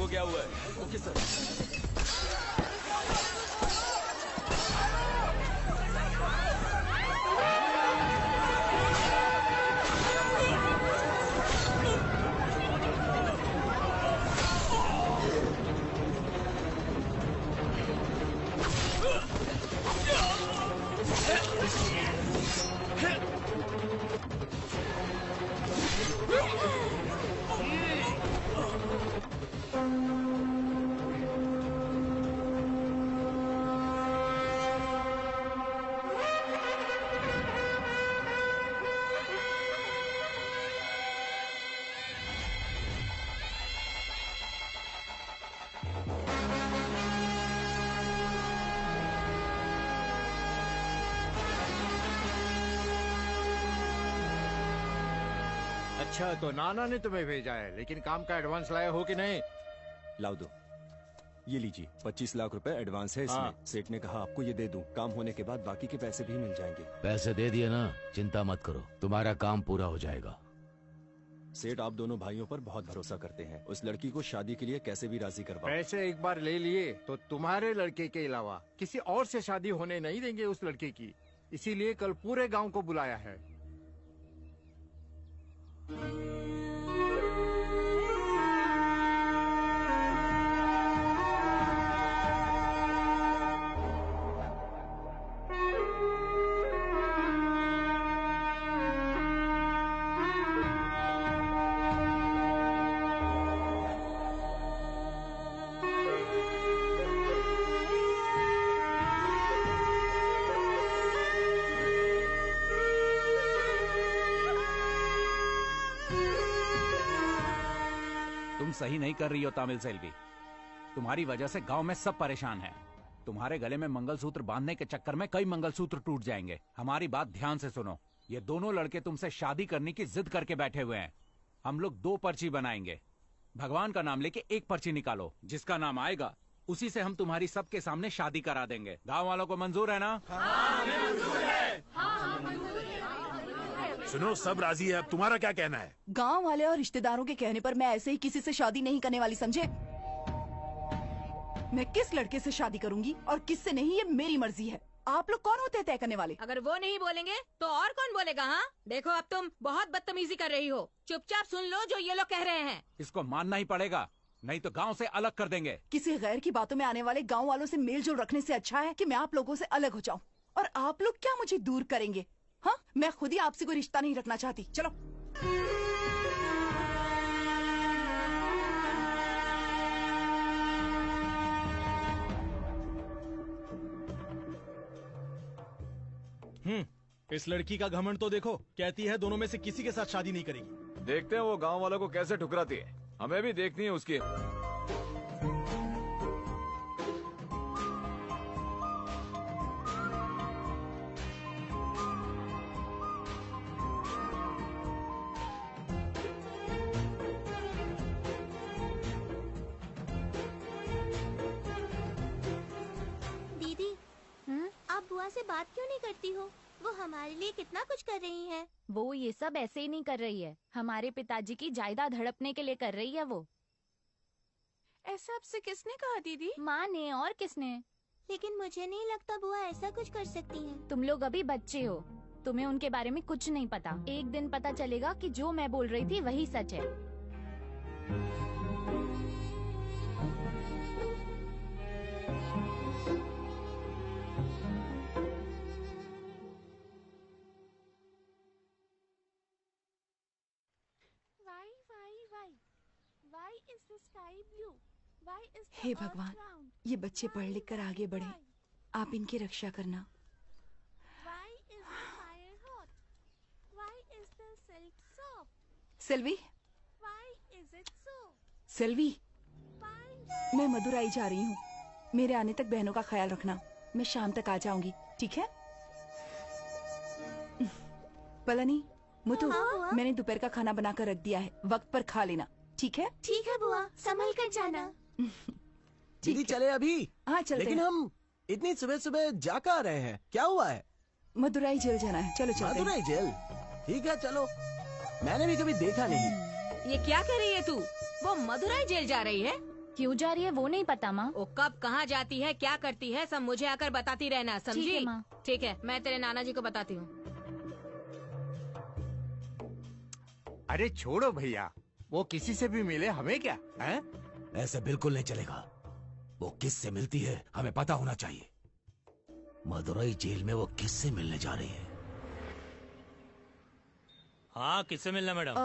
देखो क्या हुआ है। Okay sir. अच्छा, तो नाना ने तुम्हें भेजा है, लेकिन काम का एडवांस लाए हो कि नहीं? लाओ दो, ये लीजिए 25 लाख रुपए एडवांस है इसमें। हाँ। सेठ ने कहा आपको ये दे दूं, काम होने के बाद बाकी के पैसे भी मिल जाएंगे। पैसे दे दिए ना, चिंता मत करो, तुम्हारा काम पूरा हो जाएगा। सेठ आप दोनों भाइयों पर बहुत भरोसा करते हैं, उस लड़की को शादी के लिए कैसे भी राजी करवाओ। पैसे एक बार ले लिए तो तुम्हारे लड़के के अलावा किसी और से शादी होने नहीं देंगे उस लड़के की। इसीलिए कल पूरे गांव को बुलाया है। तुम सही नहीं कर रही हो तामिल सेल्वी। तुम्हारी वजह से गांव में सब परेशान हैं। तुम्हारे गले में मंगलसूत्र बांधने के चक्कर में कई मंगलसूत्र टूट जाएंगे। हमारी बात ध्यान से सुनो, ये दोनों लड़के तुमसे शादी करने की जिद करके बैठे हुए हैं। हम लोग 2 पर्ची बनाएंगे। भगवान का नाम लेके एक पर्ची निकालो, जिसका नाम आएगा उसी से हम तुम्हारी सबके सामने शादी करा देंगे। गाँव वालों को मंजूर है ना? सुनो, सब राजी है, अब तुम्हारा क्या कहना है? गांव वाले और रिश्तेदारों के कहने पर मैं ऐसे ही किसी से शादी नहीं करने वाली, समझे? मैं किस लड़के से शादी करूंगी और किससे नहीं, ये मेरी मर्जी है। आप लोग कौन होते हैं तय करने वाले? अगर वो नहीं बोलेंगे तो और कौन बोलेगा? हाँ देखो, अब तुम बहुत बदतमीजी कर रही हो। चुपचाप सुन लो जो ये लोग कह रहे हैं। इसको मानना ही पड़ेगा, नहीं तो गांव से अलग कर देंगे। किसी गैर की बातों में आने वाले गांव वालों से मेल जोल रखने से अच्छा है कि मैं आप लोगों से अलग हो जाऊं। और आप लोग क्या मुझे दूर करेंगे? हाँ, मैं खुद ही आपसे कोई रिश्ता नहीं रखना चाहती। चलो। इस लड़की का घमंड तो देखो, कहती है दोनों में से किसी के साथ शादी नहीं करेगी। देखते हैं वो गांव वालों को कैसे ठुकराती है, हमें भी देखनी है उसकी। दीदी, आप बुआ से बात क्यों नहीं करती हो? वो हमारे लिए कितना कुछ कर रही हैं। वो ये सब ऐसे ही नहीं कर रही है, हमारे पिताजी की जायदाद हड़पने के लिए कर रही है वो। ऐसा आपसे किसने कहा दीदी? माँ ने, और किसने? लेकिन मुझे नहीं लगता बुआ ऐसा कुछ कर सकती हैं। तुम लोग अभी बच्चे हो, तुम्हें उनके बारे में कुछ नहीं पता। एक दिन पता चलेगा कि जो मैं बोल रही थी वही सच है। हे भगवान, ये बच्चे पढ़ लिख कर आगे बढ़े, आप इनकी रक्षा करना। सेल्वी, सेल्वी, मैं मदुराई जा रही हूँ। मेरे आने तक बहनों का ख्याल रखना। मैं शाम तक आ जाऊंगी, ठीक है? पलानी, मुतु, मैंने दोपहर का खाना बनाकर रख दिया है, वक्त पर खा लेना, ठीक है? ठीक है बुआ, संभल कर जाना। दीदी चले अभी? हाँ चलते लेकिन हैं। हम इतनी सुबह सुबह जा कहाँ रहे हैं? क्या हुआ है? मदुराई जेल जाना है, चलो चलते हैं। मदुराई जेल? ठीक है चलो, मैंने भी कभी देखा नहीं। ये क्या कह रही है तू? वो मदुराई जेल जा रही है? क्यों जा रही है वो नहीं पता माँ। वो कब कहाँ जाती है, क्या करती है, सब मुझे आकर बताती रहना, ठीक समझी? है माँ। ठीक है, मैं तेरे नाना जी को बताती हूँ। अरे छोड़ो भैया, वो किसी से भी मिले हमें क्या है? ऐसे बिल्कुल नहीं चलेगा। वो किससे मिलती है हमें पता होना चाहिए। मदुरई जेल में वो किससे मिलने जा रही है? हाँ, किससे मिलना मैडम?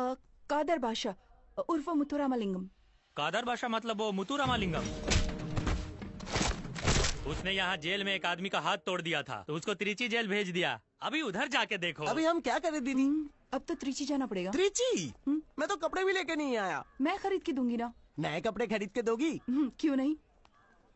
कादर बादशाह उर्फ मुथुरामलिंगम। कादर बादशाह मतलब वो मुथुरामलिंगम। उसने यहाँ जेल में एक आदमी का हाथ तोड़ दिया था, तो उसको त्रिची जेल भेज दिया। अभी उधर जाके देखो। अभी हम क्या करें दीदी? अब तो त्रिची जाना पड़ेगा। त्रिची? मैं तो कपड़े भी लेके नहीं आया। मैं खरीद के दूंगी ना। नए कपड़े खरीद के दोगी? क्यों नहीं?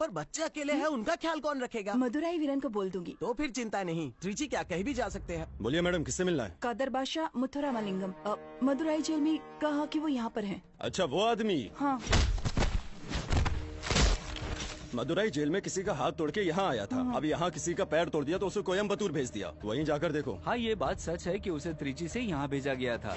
पर बच्चे अकेले हैं, उनका ख्याल कौन रखेगा? मदुराई वीरन को बोल दूंगी। तो फिर चिंता नहीं, त्रिची क्या कहीं भी जा सकते हैं। बोलिए मैडम, किससे मिलना है? कादर बादशाह मुथुरामलिंगम मदुराई जेल में कहा कि वो यहाँ पर हैं। अच्छा, वो आदमी? हाँ। मदुराई जेल में किसी का हाथ तोड़ के यहाँ आया था। अब यहाँ किसी का पैर तोड़ दिया तो उसे कोयम्बतूर भेज दिया। वहीं जाकर देखो। हाँ, ये बात सच है कि उसे त्रिची से यहाँ भेजा गया था,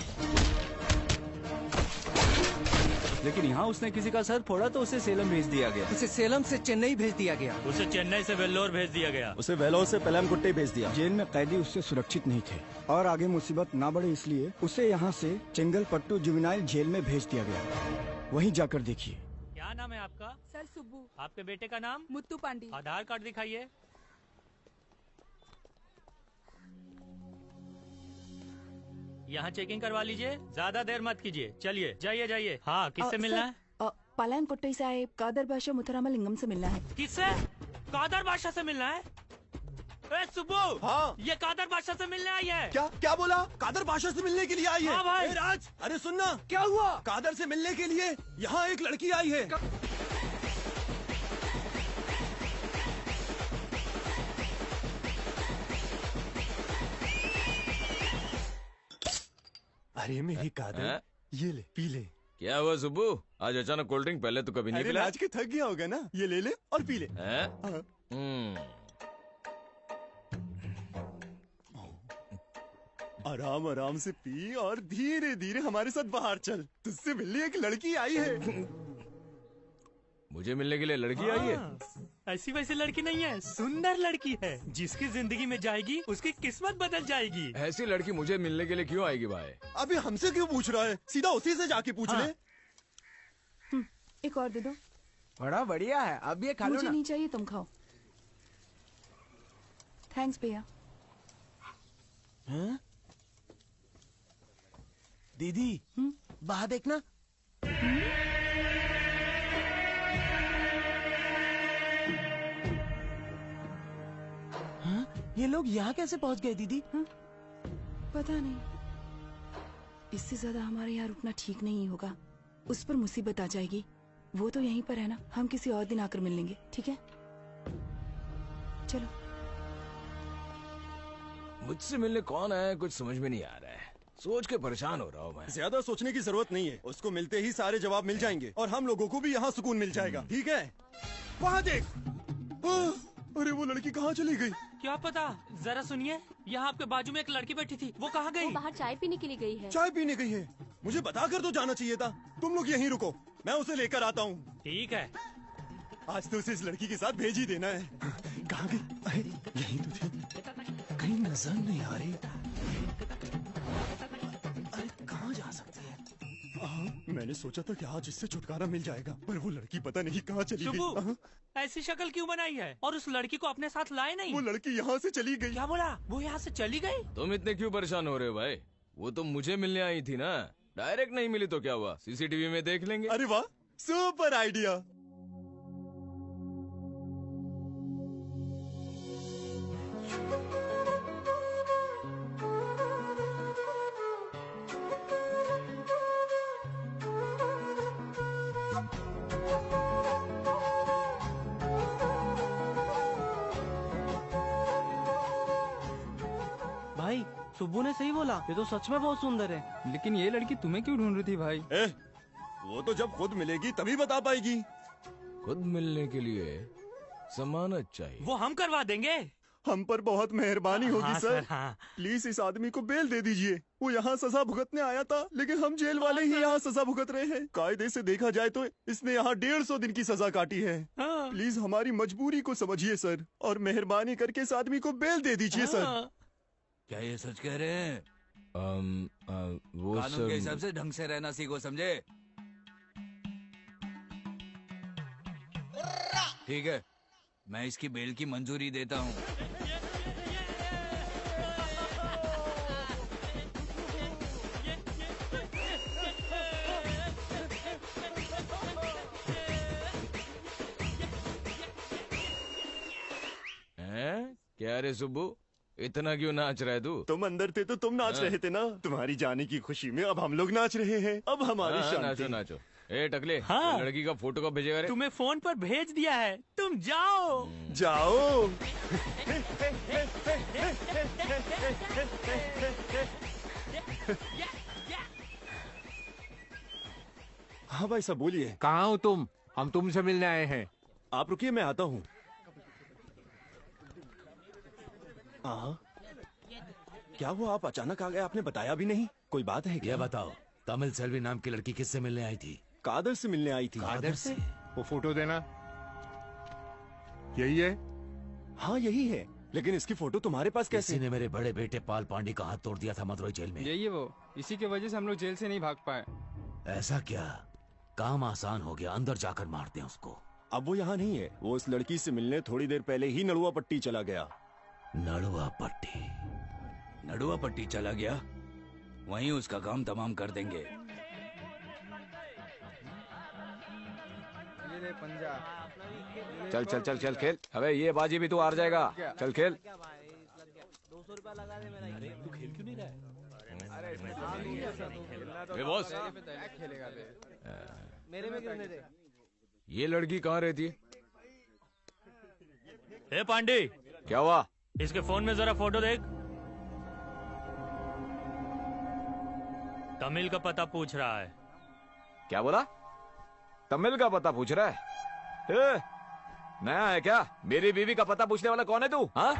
लेकिन यहाँ उसने किसी का सर फोड़ा तो उसे सेलम भेज दिया गया। उसे सेलम से चेन्नई भेज दिया गया। उसे चेन्नई से वेल्लोर भेज दिया गया। उसे वेल्लोर से पेलमकुट्टी भेज दिया। जेल में कैदी उससे सुरक्षित नहीं थे और आगे मुसीबत ना बढ़े इसलिए उसे यहाँ से चेंगलपट्टू जुवेनाइल जेल में भेज दिया गया। वहीं जाकर देखिए। क्या नाम है आपका? सर सुब्बू। आपके बेटे का नाम? मुत्तू पांडी। आधार कार्ड दिखाइए। यहाँ चेकिंग करवा लीजिए, ज्यादा देर मत कीजिए। चलिए जाइए जाइए। हाँ, किससे मिलना है? पालनकोट्टी साहिब कादर बादशाह मुथुरामलिंगम से मिलना है। किससे? कादर बादशाह से मिलना है? ए सुब्बू, हाँ, ये कादर बादशाह से मिलने आई है। क्या बोला? कादर बादशाह से मिलने के लिए आई है? हाँ भाई। ए राज, अरे सुनना, क्या हुआ? कादर से मिलने के लिए यहाँ एक लड़की आई है। अरे मेरी कादर, ये ले, पी ले। क्या हुआ सुब्बू? आज अचानक कोल्ड ड्रिंक? पहले तो कभी नहीं अरे पिला। राज के थक गया होगा ना, ये ले ले और पी ले। आराम आराम से पी और धीरे धीरे हमारे साथ बाहर चल। तुझसे मिलने एक लड़की आई है। मुझे मिलने के लिए लड़की आई है? ऐसी वैसी लड़की नहीं है, सुंदर लड़की है। जिसकी जिंदगी में जाएगी उसकी किस्मत बदल जाएगी। ऐसी लड़की मुझे मिलने के लिए क्यों आएगी भाई? अभी हमसे क्यों पूछ रहा है? सीधा उसी से जाके पूछ ले। एक और दे दो। बड़ा बढ़िया है, अब ये खा लो ना। मुझे नहीं चाहिए, तुम खाओ। थैंक्स भैया। दीदी, बाहर देखना। ये लोग यहाँ कैसे पहुँच गए दीदी? पता नहीं, इससे ज्यादा हमारे यहाँ रुकना ठीक नहीं होगा। उस पर मुसीबत आ जाएगी। वो तो यहीं पर है ना, हम किसी और दिन आकर मिल लेंगे, ठीक है? चलो। मुझसे मिलने कौन आया कुछ समझ में नहीं आ रहा है। सोच के परेशान हो रहा हूँ मैं। ज्यादा सोचने की जरूरत नहीं है, उसको मिलते ही सारे जवाब मिल जाएंगे और हम लोगों को भी यहाँ सुकून मिल जाएगा, ठीक है? वहाँ देख। अरे वो लड़की कहाँ चली गई? क्या पता, जरा सुनिए। यहाँ आपके बाजू में एक लड़की बैठी थी, वो कहाँ गई? वो बाहर चाय पीने के लिए गई है। चाय पीने गई है? मुझे बताकर तो जाना चाहिए था। तुम लोग यहीं रुको, मैं उसे लेकर आता हूँ। ठीक है। आज तो उसे इस लड़की के साथ भेज ही देना है। कहाँ गई? अरे यहीं तो थी, कहीं नजर नहीं आ रही। अरे कहाँ जा सकती है? मैंने सोचा था कि आज इससे छुटकारा मिल जाएगा, पर वो लड़की पता नहीं कहाँ चली गई। ऐसी शक्ल क्यों बनाई है? और उस लड़की को अपने साथ लाए नहीं? वो लड़की यहाँ से चली गई। क्या बोला? वो यहाँ से चली गई? तुम इतने क्यों परेशान हो रहे हो भाई? वो तो मुझे मिलने आई थी ना। डायरेक्ट नहीं मिली तो क्या हुआ, सीसीटीवी में देख लेंगे। अरे वाह, सुपर आइडिया। भाई, सुब्बू ने सही बोला, ये तो सच में बहुत सुंदर है। लेकिन ये लड़की तुम्हें क्यों ढूंढ रही थी भाई? वो तो जब खुद मिलेगी तभी बता पाएगी। खुद मिलने के लिए जमानत चाहिए। वो हम करवा देंगे। हम पर बहुत मेहरबानी होगी हाँ, सर। हाँ। प्लीज इस आदमी को बेल दे दीजिए। वो यहाँ सजा भुगतने आया था, लेकिन हम जेल वाले ही यहाँ सजा भुगत रहे हैं। कायदे से देखा जाए तो इसने यहाँ 150 दिन की सजा काटी है। प्लीज हमारी मजबूरी को समझिए सर, और मेहरबानी करके इस आदमी को बेल दे दीजिए सर। क्या ये सच कह रहे हैं? वो कानून के हिसाब से ढंग से रहना सीखो, समझे? ठीक है, मैं इसकी बेल की मंजूरी देता हूँ। क्या रे सुब्बू, इतना क्यों नाच रहा है तू? तुम अंदर थे तो तुम नाच रहे थे ना। तुम्हारी जाने की खुशी में अब हम लोग नाच रहे हैं। अब हमारी शांति। नाचो नाचो। ए टकले, हाँ। लड़की का फोटो कब भेजेगा रे? तुम्हें फोन पर भेज दिया है, तुम जाओ। जाओ। हाँ भाई साहब बोलिए। कहाँ हो तुम? हम तुमसे मिलने आए हैं। आप रुकिए, मैं आता हूँ। क्या वो आप अचानक आ गए, आपने बताया भी नहीं? कोई बात है क्या? ये बताओ, तमिल सेल्वी नाम की लड़की किससे मिलने आई थी? कादर से मिलने आई थी। कादर से? वो फोटो देना। यही है? हाँ यही है, लेकिन इसकी फोटो तुम्हारे पास कैसे? किसी ने मेरे बड़े बेटे पाल पांडे का हाथ तोड़ दिया था मदुरई जेल में। यही है वो, इसी की वजह से हम लोग जेल से नहीं भाग पाए। ऐसा क्या? काम आसान हो गया, अंदर जाकर मारते हैं उसको। अब वो यहाँ नहीं है। वो इस लड़की से मिलने थोड़ी देर पहले ही नड़ुआ पट्टी चला गया। नड़ुआ पट्टी? नड़ुआ पट्टी चला गया, वहीं उसका काम तमाम कर देंगे। ये ले पंजा। चल चल चल चल खेल। अबे ये बाजी भी तू हार जाएगा। चल खेल। 200 रुपया लगा दे मेरा। अरे तू खेल क्यों नहीं रहा है? ए बॉस, खेलेगा बे। मेरे में गिरने दे। ये लड़की कहाँ रहती है? ए पांडे, क्या हुआ? इसके फोन में जरा फोटो देख। तमिल का पता पूछ रहा है। क्या बोला? तमिल का पता पूछ रहा है? नया है क्या? मेरी बीवी का पता पूछने वाला कौन है तू? हाँ?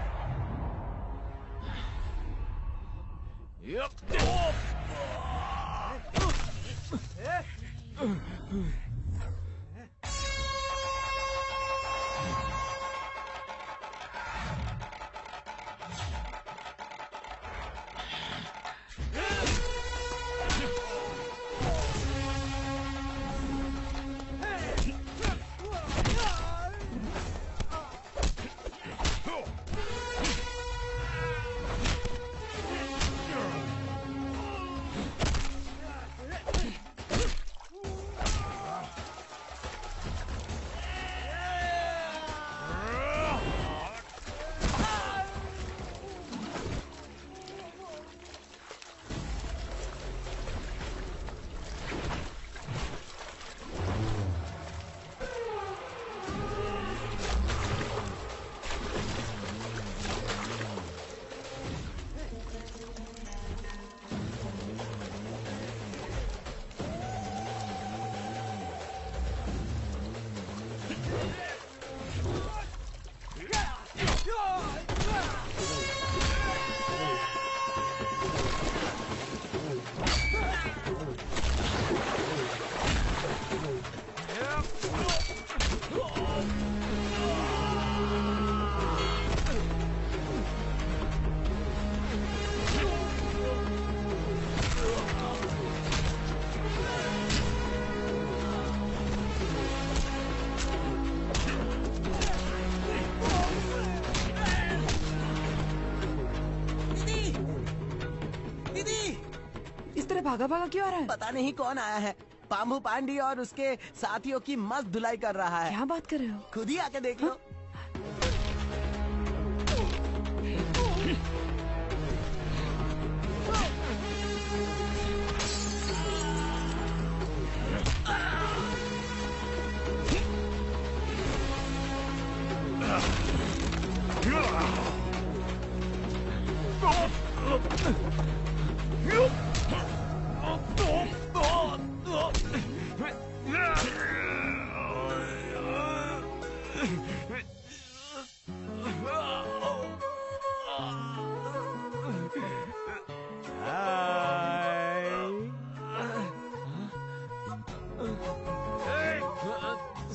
भागा भागा क्यों आ रहा है? पता नहीं कौन आया है। पाम्बू पांडी और उसके साथियों की मस्त धुलाई कर रहा है। क्या बात कर रहे हो? खुद ही आके देख लो।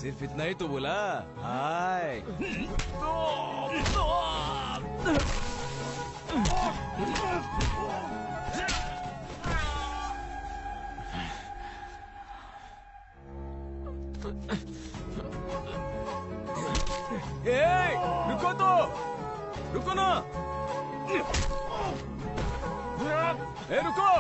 सिर्फ इतना ही तो बोला। हाय। ए, रुको ना। ए, रुको।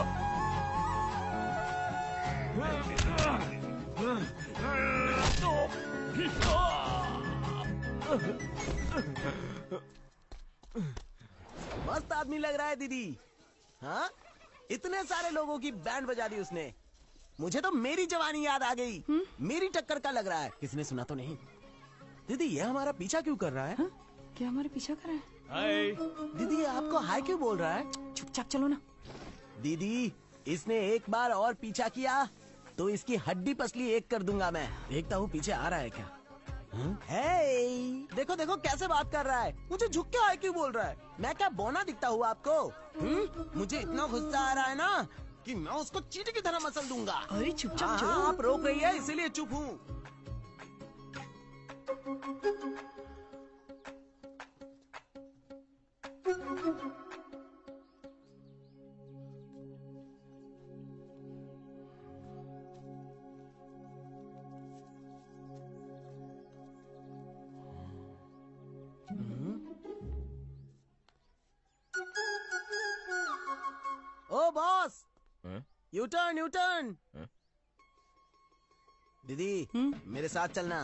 मस्त आदमी लग रहा है दीदी। हाँ, इतने सारे लोगों की बैंड बजा दी उसने। मुझे तो मेरी जवानी याद आ गई। मेरी टक्कर का लग रहा है। किसने सुना तो नहीं? दीदी ये हमारा पीछा क्यों कर रहा है? हा? क्या हमारा पीछा कर रहा है? हाय। दीदी ये आपको हाय क्यों बोल रहा है? चुपचाप चलो ना। दीदी इसने एक बार और पीछा किया तो इसकी हड्डी पसली एक कर दूंगा मैं। देखता हूँ पीछे आ रहा है क्या। हे, देखो देखो कैसे बात कर रहा है। मुझे झुक के हाय क्यों बोल रहा है? मैं क्या बौना दिखता हूँ आपको? मुझे इतना गुस्सा आ रहा है ना कि मैं उसको चींटी की तरह मसल दूंगा। अरे चुपचाप चलो। आप रोक रही है इसीलिए चुप हूँ। ओ बॉस, यू टर्न। दीदी मेरे साथ चलना।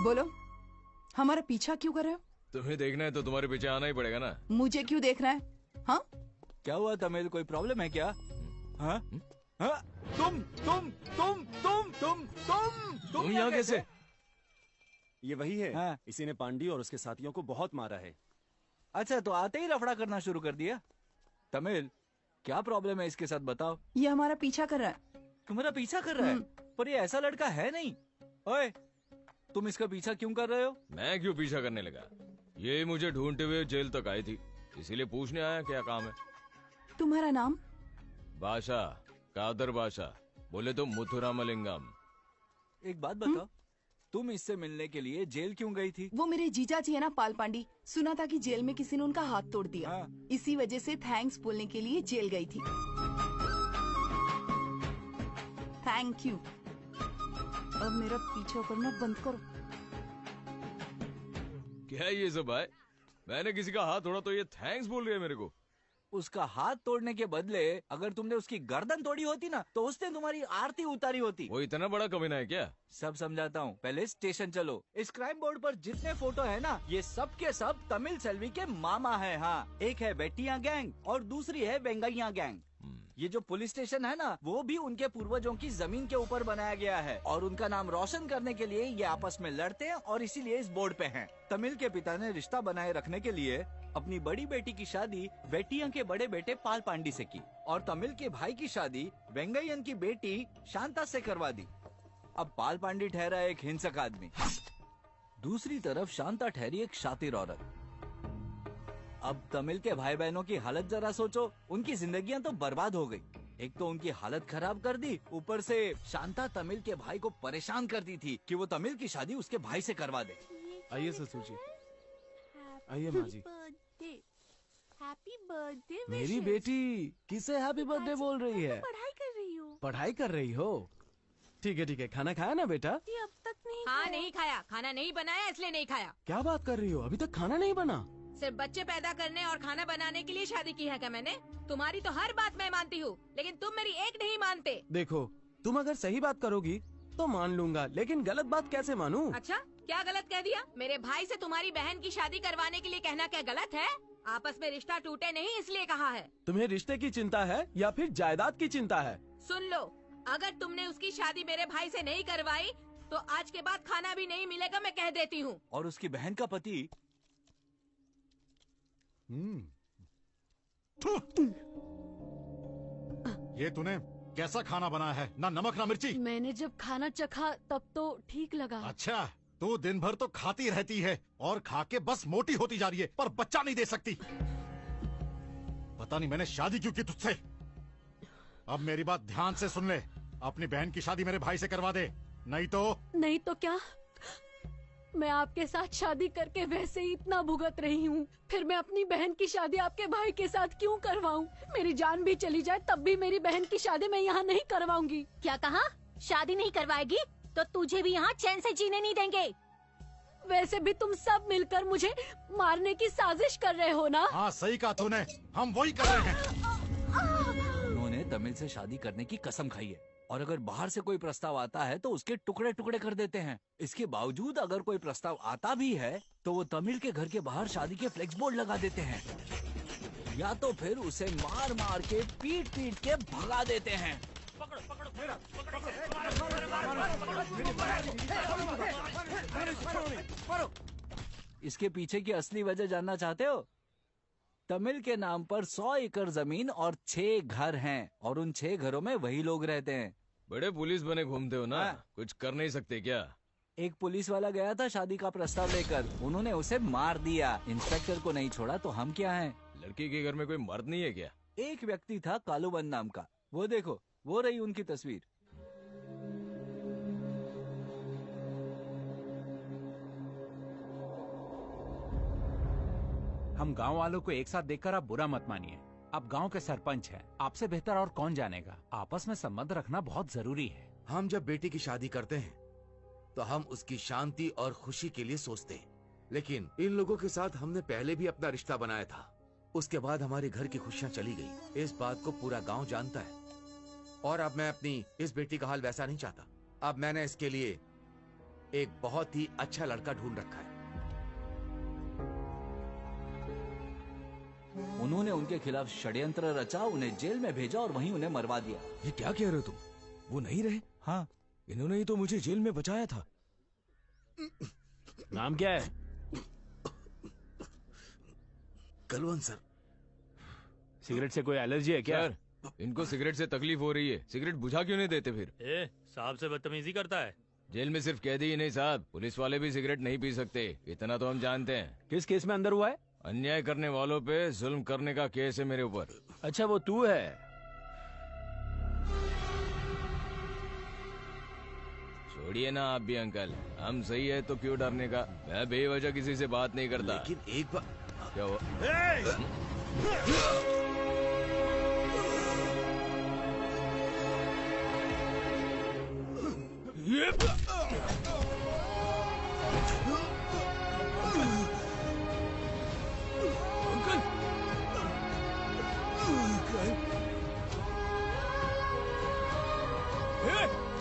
बोलो, हमारा पीछा क्यों कर रहे हो? तुम्हें देखना है तो तुम्हारे पीछे आना ही पड़ेगा ना। मुझे क्यों देख रहा है? हाँ? क्या हुआ तमिल, कोई प्रॉब्लम है क्या? हाँ? हाँ? तुम यहाँ कैसे? ये वही है। हाँ। इसी ने पांडी और उसके साथियों को बहुत मारा है। अच्छा, तो आते ही लफड़ा करना शुरू कर दिया। तमिल, क्या प्रॉब्लम है इसके साथ बताओ। ये हमारा पीछा कर रहा है। तुम्हारा पीछा कर रहा है? पर ये ऐसा लड़का है नहीं। ओए, तुम इसका पीछा क्यों कर रहे हो? मैं क्यों पीछा करने लगा? ये मुझे ढूंढते हुए जेल तक आई थी, इसीलिए पूछने आया क्या काम है। तुम्हारा नाम? बादशाह, कादर बादशाह, बोले तो मुथुरामलिंगम। एक बात बताओ, तुम इससे मिलने के लिए जेल क्यों गई थी? वो मेरे जीजा जी है ना पाल पांडी, सुना था कि जेल में किसी ने उनका हाथ तोड़ दिया। हाँ। इसी वजह से थैंक्स बोलने के लिए जेल गई थी। Thank you. अब मेरा पीछा करना बंद करो। क्या ये सब है? मैंने किसी का हाथ तोड़ा तो ये थैंक्स बोल रही है मेरे को। उसका हाथ तोड़ने के बदले अगर तुमने उसकी गर्दन तोड़ी होती ना तो उसने तुम्हारी आरती उतारी होती। वो इतना बड़ा कमीना है क्या? सब समझाता हूँ, पहले स्टेशन चलो। इस क्राइम बोर्ड पर जितने फोटो है ना, ये सब के सब तमिल सेल्वी के मामा है। हाँ, एक है बेटिया गैंग और दूसरी है वेंगैया गैंग। ये जो पुलिस स्टेशन है ना, वो भी उनके पूर्वजों की जमीन के ऊपर बनाया गया है और उनका नाम रोशन करने के लिए ये आपस में लड़ते हैं और इसीलिए इस बोर्ड पे हैं। तमिल के पिता ने रिश्ता बनाए रखने के लिए अपनी बड़ी बेटी की शादी बेटिया के बड़े बेटे पाल पांडी से की और तमिल के भाई की शादी वेंगैयन की बेटी शांता से करवा दी। अब पाल पांडी ठहरा एक हिंसक आदमी, दूसरी तरफ शांता ठहरी एक शातिर औरत। अब तमिल के भाई बहनों की हालत जरा सोचो, उनकी जिंदगियां तो बर्बाद हो गई। एक तो उनकी हालत खराब कर दी, ऊपर से शांता तमिल के भाई को परेशान करती थी कि वो तमिल की शादी उसके भाई से करवा दे। आइए ससुर जी, आइए माँ जी। Happy birthday. मेरी बेटी किसे हैप्पी बर्थडे बोल रही है? पढ़ाई कर रही हो। पढ़ाई कर रही हो? ठीक है, खाना खाया ना बेटा? अब तक नहीं। हाँ, नहीं खाया। खाना नहीं बनाया इसलिए नहीं खाया। क्या बात कर रही हो? अभी तक खाना नहीं बना? सिर्फ बच्चे पैदा करने और खाना बनाने के लिए शादी की है क्या मैंने? तुम्हारी तो हर बात मैं मानती हूँ, लेकिन तुम मेरी एक नहीं मानते। देखो, तुम अगर सही बात करोगी तो मान लूंगा, लेकिन गलत बात कैसे मानूं? अच्छा, क्या गलत कह दिया? मेरे भाई से तुम्हारी बहन की शादी करवाने के लिए कहना क्या गलत है? आपस में रिश्ता टूटे नहीं इसलिए कहा है। तुम्हें रिश्ते की चिंता है या फिर जायदाद की चिंता है? सुन लो, अगर तुमने उसकी शादी मेरे भाई से नहीं करवाई तो आज के बाद खाना भी नहीं मिलेगा, मैं कह देती हूँ। और उसकी बहन का पति ये तूने कैसा खाना बना है? ना नमक ना मिर्ची। मैंने जब खाना चखा तब तो ठीक लगा। अच्छा, तू दिन भर तो खाती रहती है और खा के बस मोटी होती जा रही है, पर बच्चा नहीं दे सकती। पता नहीं मैंने शादी क्यों की तुझसे। अब मेरी बात ध्यान से सुन ले, अपनी बहन की शादी मेरे भाई से करवा दे, नहीं तो क्या? मैं आपके साथ शादी करके वैसे ही इतना भुगत रही हूँ, फिर मैं अपनी बहन की शादी आपके भाई के साथ क्यों करवाऊँ? मेरी जान भी चली जाए तब भी मेरी बहन की शादी मैं यहाँ नहीं करवाऊंगी। क्या कहा? शादी नहीं करवाएगी तो तुझे भी यहाँ चैन से जीने नहीं देंगे। वैसे भी तुम सब मिलकर मुझे मारने की साजिश कर रहे हो ना? हाँ सही कहा तूने, हम वही कर रहे हैं। उन्होंने तमिल से शादी करने की कसम खाई है और अगर बाहर से कोई प्रस्ताव आता है तो उसके टुकड़े टुकड़े कर देते हैं। इसके बावजूद अगर कोई प्रस्ताव आता भी है तो वो तमिल के घर के बाहर शादी के फ्लेक्स बोर्ड लगा देते हैं या तो फिर उसे मार मार के पीट पीट के भगा देते हैं। इसके पीछे की असली वजह जानना चाहते हो? तमिल के नाम पर 100 एकड़ जमीन और 6 घर हैं और उन 6 घरों में वही लोग रहते हैं। बड़े पुलिस बने घूमते हो ना, कुछ कर नहीं सकते क्या? एक पुलिस वाला गया था शादी का प्रस्ताव लेकर, उन्होंने उसे मार दिया। इंस्पेक्टर को नहीं छोड़ा तो हम क्या हैं? लड़की के घर में कोई मर्द नहीं है क्या? एक व्यक्ति था कालूबन नाम का, वो देखो वो रही उनकी तस्वीर। हम गांव वालों को एक साथ देखकर आप बुरा मत मानिए। आप गांव के सरपंच हैं, आपसे बेहतर और कौन जानेगा। आपस में संबंध रखना बहुत जरूरी है। हम जब बेटी की शादी करते हैं तो हम उसकी शांति और खुशी के लिए सोचते हैं, लेकिन इन लोगों के साथ हमने पहले भी अपना रिश्ता बनाया था। उसके बाद हमारे घर की खुशियाँ चली गई। इस बात को पूरा गाँव जानता है और अब मैं अपनी इस बेटी का हाल वैसा नहीं चाहता। अब मैंने इसके लिए एक बहुत ही अच्छा लड़का ढूंढ रखा है। उन्होंने उनके खिलाफ षड्यंत्र रचा, उन्हें जेल में भेजा और वहीं उन्हें मरवा दिया। ये क्या कह रहे हो तुम? वो नहीं रहे? हाँ, इन्होंने ही तो मुझे जेल में बचाया था। नाम क्या है? कलवन सर। सिगरेट से कोई एलर्जी है क्या? सर, इनको सिगरेट से तकलीफ हो रही है, सिगरेट बुझा क्यों नहीं देते फिर? साहब से बदतमीजी करता है। जेल में सिर्फ कैदी ही नहीं साहब, पुलिस वाले भी सिगरेट नहीं पी सकते, इतना तो हम जानते हैं। किस केस में अंदर हुआ है? अन्याय करने वालों पे जुल्म करने का केस है मेरे ऊपर। अच्छा, वो तू है? छोड़िए ना आप भी अंकल, हम सही है तो क्यों डरने का। मैं बेवजह किसी से बात नहीं करता। लेकिन एक बार क्या हुआ?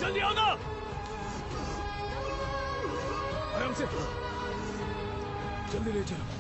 जल्दी आओ ना! आराम से, जल्दी ले चलो।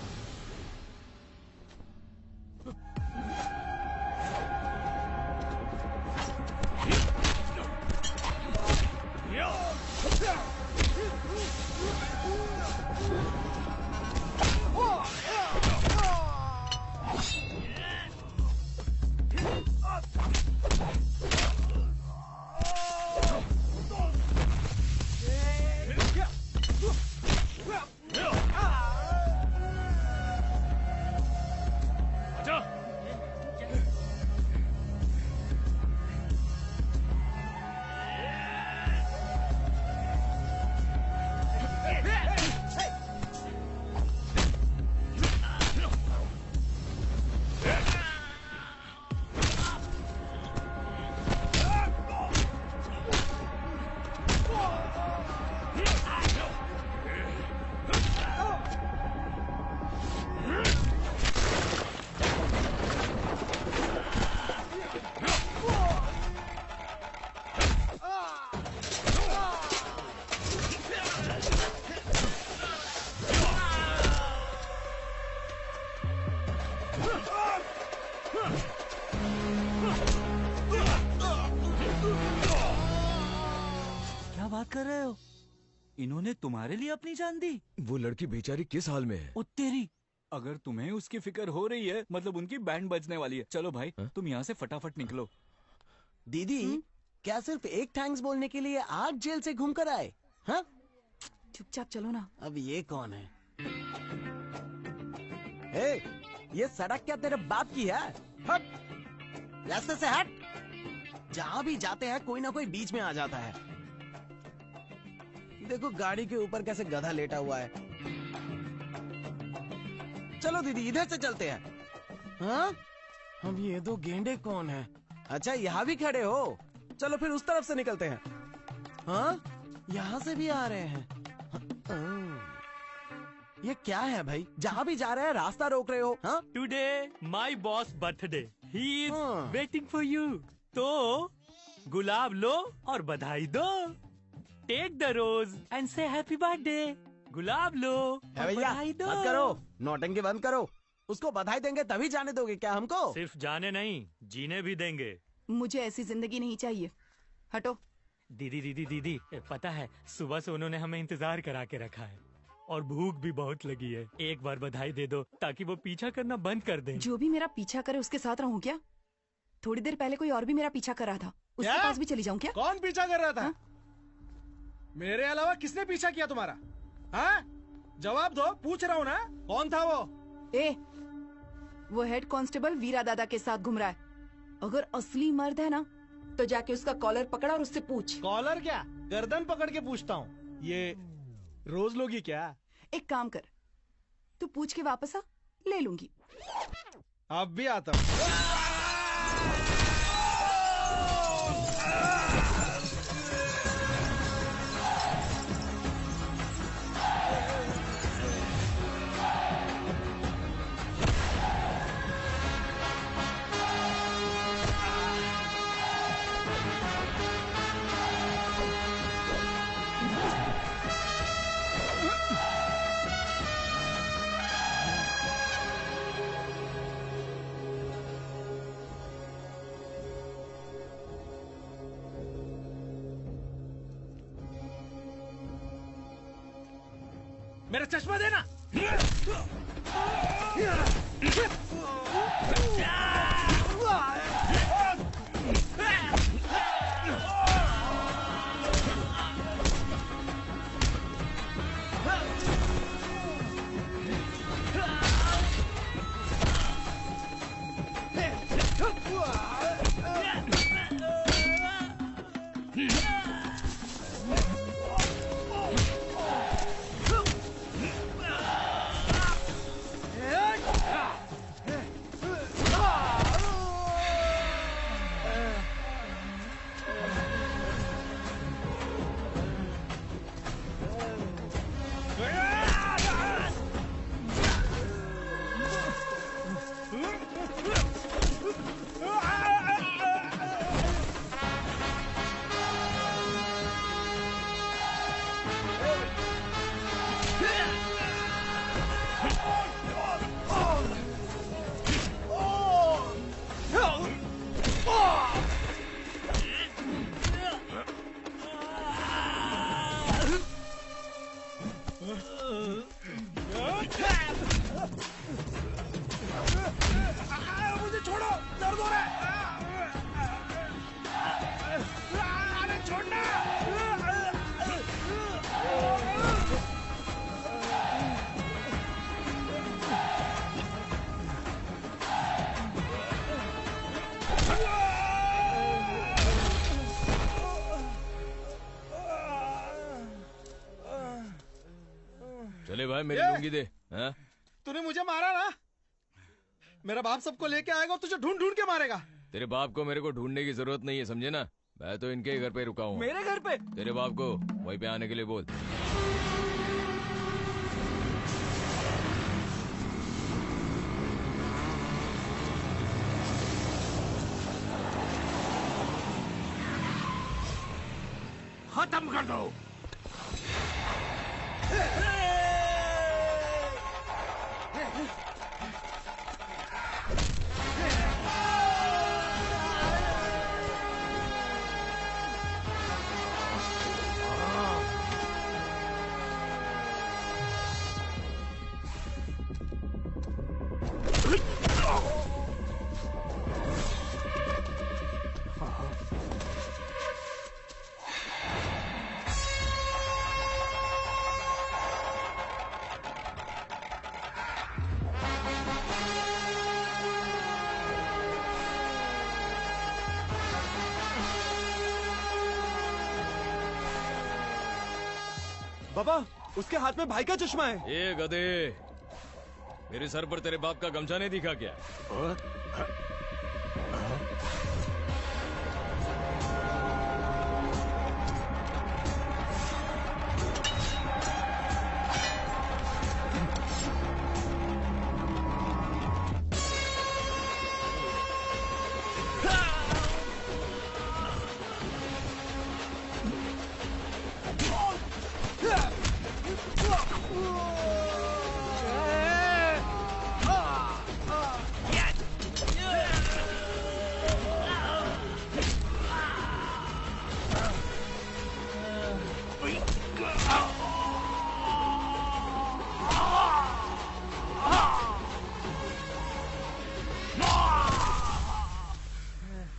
बात कर रहे हो? इन्होंने तुम्हारे लिए अपनी जान दी? वो लड़की बेचारी किस हाल में है? ओ तेरी, अगर तुम्हें उसकी फिक्र हो रही है मतलब उनकी बैंड बजने वाली है। चलो भाई तुम यहाँ से फटाफट निकलो। दीदी क्या सिर्फ एक थैंक्स बोलने के लिए आज जेल से घूम कर आए? हाँ? चुपचाप चलो ना। अब ये कौन है? ए, ये सड़क क्या तेरे बाप की है? हट, रास्ते से हट। जहाँ भी जाते हैं कोई ना कोई बीच में आ जाता है। देखो गाड़ी के ऊपर कैसे गधा लेटा हुआ है। चलो दीदी इधर से चलते हैं। हाँ? अब ये दो गेंडे कौन है? अच्छा यहाँ भी खड़े हो? चलो फिर उस तरफ से निकलते हैं। हाँ? यहाँ से भी आ रहे हैं। ये क्या है भाई? जहाँ भी जा रहे हैं रास्ता रोक रहे हो। हाँ? Today my boss birthday, he is waiting for you. तो गुलाब लो और बधाई दो। टेक द रोज एंड से हैप्पी बर्थडे। गुलाब लो और भैया बधाई दो। मत करो, नौटंकी बंद करो। उसको बधाई देंगे तभी जाने दोगे क्या हमको? सिर्फ जाने नहीं, जीने भी देंगे। मुझे ऐसी जिंदगी नहीं चाहिए। हटो। दीदी दीदी दीदी, पता है सुबह से उन्होंने हमें इंतजार करा के रखा है और भूख भी बहुत लगी है। एक बार बधाई दे दो ताकि वो पीछा करना बंद कर दें। जो भी मेरा पीछा करे उसके साथ रहूं क्या? थोड़ी देर पहले कोई और भी मेरा पीछा कर रहा था, उसके पास भी चली जाऊं क्या? कौन पीछा कर रहा था? हा? मेरे अलावा किसने पीछा किया तुम्हारा? हाँ? जवाब दो, पूछ रहा हूँ ना, कौन था वो? वो हेड कांस्टेबल वीरा दादा के साथ घूम रहा है। अगर असली मर्द है ना तो जाके उसका कॉलर पकड़ा और उससे पूछ। कॉलर क्या, गर्दन पकड़ के पूछता हूँ। ये रोज लोगी क्या? एक काम कर, तू पूछ के वापस आ, ले लूंगी। अब भी आता हूँ। मेरा चश्मा देना। मुझे छोड़ो, दर्द हो रहा है। अरे छोड़ना। चले भाई मेरी लुंगी दे। हाँ? तूने मुझे मारा ना, मेरा बाप सबको लेके आएगा और तुझे ढूंढ ढूंढ के मारेगा। तेरे बाप को मेरे को ढूंढने की जरूरत नहीं है, समझे ना? मैं तो इनके ही घर पे रुका हूँ। मेरे घर पे? तेरे बाप को वहीं पे आने के लिए बोल। खत्म कर दो। पापा उसके हाथ में भाई का चश्मा है। ये गधे, मेरे सर पर तेरे बाप का गमछा नहीं दिखा क्या?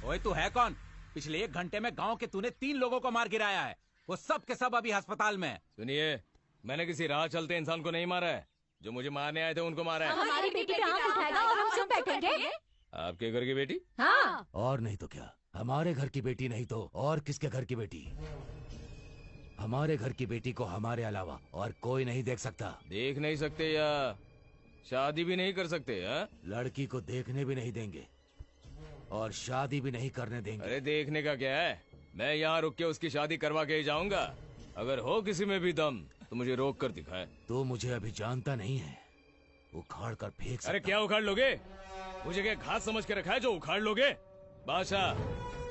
ओए तू है कौन? पिछले 1 घंटे में गांव के तूने 3 लोगों को मार गिराया है। वो सब के सब अभी अस्पताल में हैं। सुनिए, मैंने किसी राह चलते इंसान को नहीं मारा है। जो मुझे मारने आए थे उनको मारा है। हमारी बेटी पे आंख उठाएगा और हम सब बैठेंगे। आपके घर की बेटी? हाँ। और नहीं तो क्या, हमारे घर की बेटी नहीं तो और किसके घर की बेटी? हमारे घर की बेटी को हमारे अलावा और कोई नहीं देख सकता। देख नहीं सकते या शादी भी नहीं कर सकते? लड़की को देखने भी नहीं देंगे और शादी भी नहीं करने देंगे। अरे देखने का क्या है, मैं यहाँ रुक के उसकी शादी करवा के ही जाऊंगा। अगर हो किसी में भी दम तो मुझे रोक कर दिखाए। तो मुझे अभी जानता नहीं है, उखाड़ कर फेंक सकता। अरे क्या उखाड़ लोगे? मुझे क्या घास समझ के रखा है जो उखाड़ लोगे? बादशाह,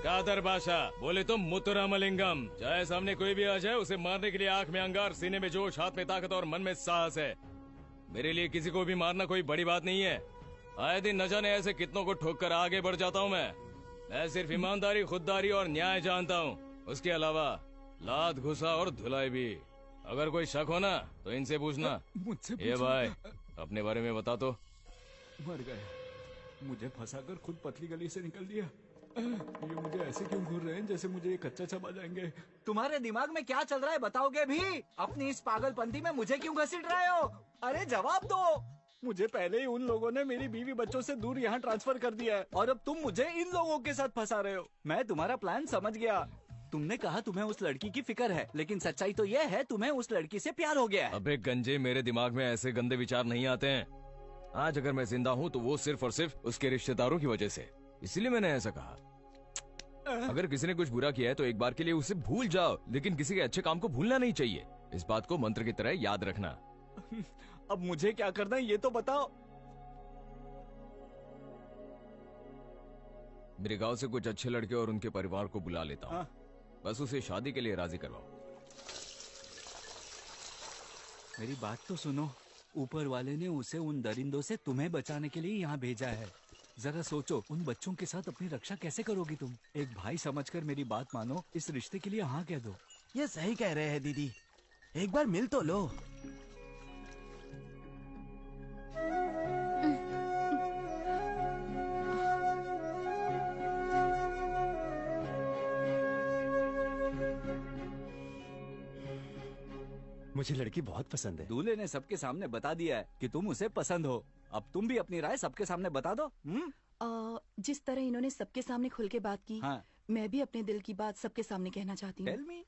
कादर बादशाह, बोले तो मुतुरामलिंगम। चाहे सामने कोई भी आ जाए, उसे मारने के लिए आंख में अंगार, सीने में जोश, हाथ में ताकत और मन में साहस है। मेरे लिए किसी को भी मारना कोई बड़ी बात नहीं है। आए दिन न जाने ऐसे कितनों को ठोक कर आगे बढ़ जाता हूँ मैं सिर्फ ईमानदारी, खुददारी और न्याय जानता हूँ। उसके अलावा लात, घुसा और धुलाई भी। अगर कोई शक हो ना तो इनसे पूछना। मुझसे ये भाई, अपने बारे में बता तो। मर गए, मुझे फंसाकर खुद पतली गली से निकल दिया। ये मुझे ऐसे क्यों घूर रहे हैं जैसे मुझे ये कच्चा चबा जाएंगे। तुम्हारे दिमाग में क्या चल रहा है बताओगे भी? अपनी इस पागलपंती में मुझे क्यों घसीट रहे हो? अरे जवाब दो। मुझे पहले ही उन लोगों ने मेरी बीवी बच्चों से दूर यहाँ ट्रांसफर कर दिया है और अब तुम मुझे इन लोगों के साथ फंसा रहे हो। मैं तुम्हारा प्लान समझ गया। तुमने कहा तुम्हें उस लड़की की फिक्र है, लेकिन सच्चाई तो ये है तुम्हें उस लड़की से प्यार हो गया है। अबे गंजे, मेरे दिमाग में ऐसे गंदे विचार नहीं आते हैं। आज अगर मैं जिंदा हूँ तो वो सिर्फ और सिर्फ उसके रिश्तेदारों की वजह से। इसीलिए मैंने ऐसा कहा। अगर किसी ने कुछ बुरा किया है तो एक बार के लिए उसे भूल जाओ, लेकिन किसी के अच्छे काम को भूलना नहीं चाहिए। इस बात को मंत्र की तरह याद रखना। अब मुझे क्या करना है ये तो बताओ। मेरे गांव से कुछ अच्छे लड़के और उनके परिवार को बुला लेता हूँ। बस उसे शादी के लिए राजी करवाओ। मेरी बात तो सुनो। ऊपर वाले ने उसे उन दरिंदों से तुम्हें बचाने के लिए यहाँ भेजा है। जरा सोचो, उन बच्चों के साथ अपनी रक्षा कैसे करोगी तुम? एक भाई समझकर मेरी बात मानो, इस रिश्ते के लिए हाँ कह दो। ये सही कह रहे हैं दीदी, एक बार मिल तो लो। मुझे लड़की बहुत पसंद है। दूल्हे ने सबके सामने बता दिया है कि तुम उसे पसंद हो। अब तुम भी अपनी राय सबके सामने बता दो। जिस तरह इन्होंने सबके सामने खुल के बात की, हाँ। मैं भी अपने दिल की बात सबके सामने कहना चाहती Tell me।